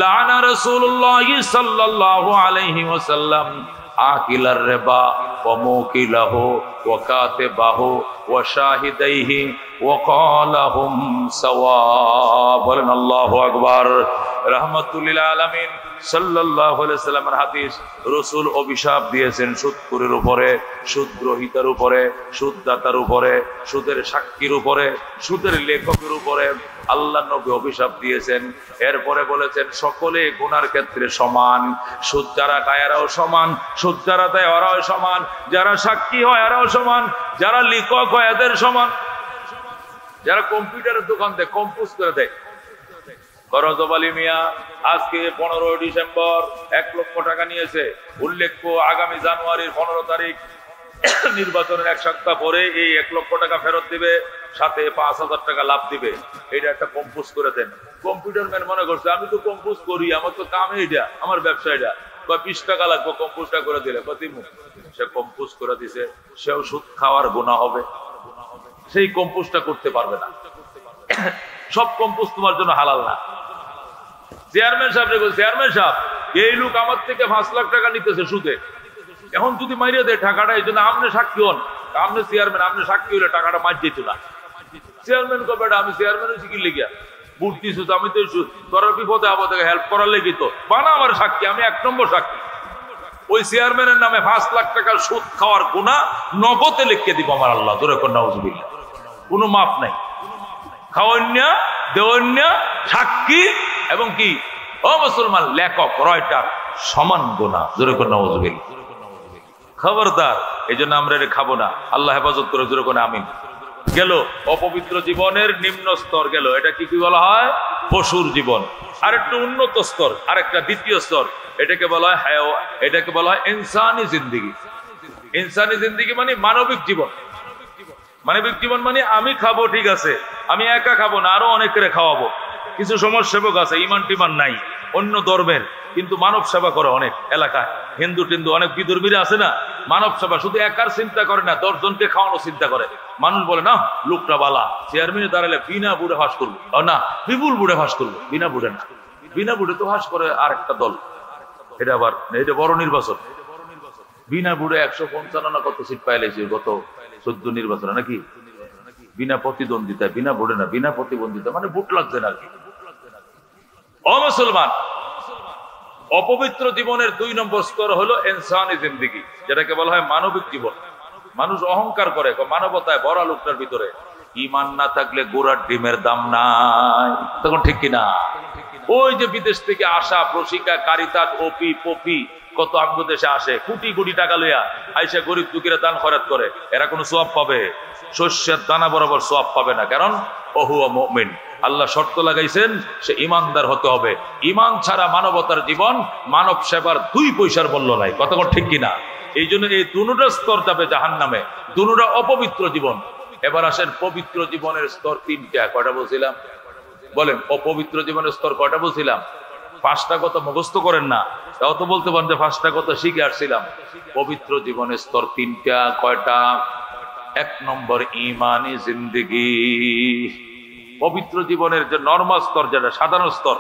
Speaker 1: লাআনা রাসূলুল্লাহি সাল্লাল্লাহু আলাইহি ওয়াসাল্লাম আকিলার রিবা ওয়া মুকিলাহু ওয়া কাতিবাহু ওয়া শাহিদাইহি ওয়া ক্বালাহুম সাওয়া। বলেন আল্লাহু আকবার। রাহমাতুল লিল আলামিন সাল্লাল্লাহু আলাইহি ওয়াসাল্লামের হাদিস। রাসূল অভিশাপ দিয়েছেন সুদখোরের উপরে, সুদগ্রহীতার উপরে, সুদদাতার উপরে, সুদের সাক্ষীর উপরে, সুদের লেখকের উপরে। আল্লাহ নবী অভিশাপ দিয়েছেন। এরপরে বলেছেন সকলে গুনার ক্ষেত্রে সমান। সুদ যারা খায় এরাও সমান, সুদ যারা দেয় ওরাও সমান, যারা সাক্ষী হয় এরাও সমান, যারা লেখক হয় এদের সমান, যারা কম্পিউটারের দোকান দেয়, কম্পোজ করে দেয়। করজব আলী মিয়া আজকে 15 ডিসেম্বর 1 লক্ষ টাকা নিয়েছে। উল্লেখ্য আগামী জানুয়ারির 15 তারিখ নির্বাচনের 1 সপ্তাহ পরে এই 1 লক্ষ টাকা ফেরত দিবে, সাথে 5000 টাকা লাভ দিবে। এটা একটা কম্পোজ করে দেন। কম্পিউটার ম্যান মনে করছে আমি তো কম্পোজ করি, আমার তো কাম এটা, আমার ব্যবসা এটা। 20 টাকা লাগবে কম্পোজটা করে দিলে। সে কম্পোজ করে দিছে, সেও সুদ খাওয়ার গুনাহ হবে। সেই কম্পোজটা করতে পারবে না। সব কম্পোজ তোমার জন্য হালাল না। চেয়ারম্যান সাহেব রেখো, চেয়ারম্যান সাহেব এই লোক আমার থেকে 5 লাখ টাকা নিতেছে সুদে, এখন যদি মাইরে দেয় টাকাটা, এই জন্য আপনি সাক্ষী হন। আপনি চেয়ারম্যান, আপনি সাক্ষী হলে টাকাটা মার যেত না। চেয়ারম্যান কবে? আমি চেয়ারম্যান হয়েছি কি লিখিয়া বুট দিছো, আমি তো তোর বিপদে আপদে হেল্প করার লেগে তো বানা আমার সাক্ষী, আমি 1 নম্বর সাক্ষী। ওই চেয়ারম্যানের নামে 5 লাখ টাকার সুদ খাওয়ার গুনাহ নগদে লিখে দিব আমার আল্লাহ। জোরে কোন নাউজুবিল্লাহ। কোনো মাপ নাই। খাওয়ান্যা, দেওয়ান্যা, সাক্ষী এবং কি ও মুসলমান লেখক, রয়টার সমান গুনাহ। জোরে কোন নাউজুবিল্লাহ। খবরদার, এই জন্য আমরা এটা খাবো না। আল্লাহ হেফাজত করে। জোরে কোন আমিন। গেল অপবিত্র জীবনের নিম্ন স্তর গেল। এটা কি বলা হয়? পশুর জীবন। আর একটু উন্নত স্তর, আর একটা দ্বিতীয় স্তর, এটাকে বলা হয় হায়াওয়া, এটাকে বলা হয় ইনসানি জিন্দেগি। ইনসানি জিন্দেগি মানে মানবিক জীবন। মানবিক জীবন মানে আমি খাবো, ঠিক আছে, আমি একা খাবো না, আরো অনেকের খাওয়াবো। কিছু সমাজসেবক আছে ইমান টিমান নাই, অন্য ধর্মের, কিন্তু মানব সেবা করে অনেক এলাকায়। হিন্দু টিন্দু অনেক বিধর্মীরা আছে না, মানব সেবা শুধু একার চিন্তা করে না, 10 জনকে খাওয়ানো চিন্তা করে। মানুষ বলে না লোকটা বালা, চেয়ারম্যানে দাঁড়ালে বিনা বুড়ে ফাঁস করবো না, বিপুল বুড়ে ফাঁস করবো। বিনা বুড়ে না, বিনা বুড়ে তো ফাঁস করে আর একটা দল। এটা আবার এটা বড় নির্বাচন। বিনা বুড়ে 155 না কত সিট পাইলেছে গত 14 নির্বাচনে নাকি, বিনা প্রতিদ্বন্দ্বিতা। বিনা বুড়ে না, বিনা প্রতিদ্বন্দ্বিতা মানে বুট লাগছে না আর কি। ও মুসলমান, অপবিত্র জীবনের 2 নম্বর স্তর হলো ইনসানি জিন্দেগি, যেটাকে বলা হয় মানবিক জীবন। মানুষ অহংকার করে মানবতায় ভরা লোকটার ভিতরে। ঈমান না থাকলে গোড়ার ডিমের দাম নাই। তখন ঠিক কিনা? ওই যে বিদেশ থেকে আসা প্রশিকা কারিতা ওপি পপি কত আমগো দেশে আসে, কোটি কোটি টাকা লইয়া আইসা গরিব দুঃখীরা দান খয়রাত করে। এরা কোনো সওয়াব পাবে? শস্যের দানা বরাবর সওয়াব পাবে না। কারণ ওহুয়া মুমিন। আল্লাহ শর্ত লাগাইছেন সে ইমানদার হতে হবে। ইমান ছাড়া মানবতার জীবন, মানব সেবার 2 পয়সার মূল্য নাই। কতক্ষণ ঠিক কিনা? এই জন্য এই দুটা স্তর যাবে জাহান্নামে, দুটা অপবিত্র জীবন। এবার আসেন পবিত্র জীবনের স্তর 3টা। কয়টা বলছিলাম বলেন? অপবিত্র জীবনের স্তর কয়টা বলছিলাম? 5টা কথা মুখস্থ করেন না, তাও তো বলতে পারেন যে 5টা কথা শিখে আসছিলাম। পবিত্র জীবনের স্তর 3টা। কয়টা? 1 নম্বর ঈমানি জিন্দেগি। পবিত্র জীবনের যে নরমাল স্তর, যেটা সাধারণ স্তর,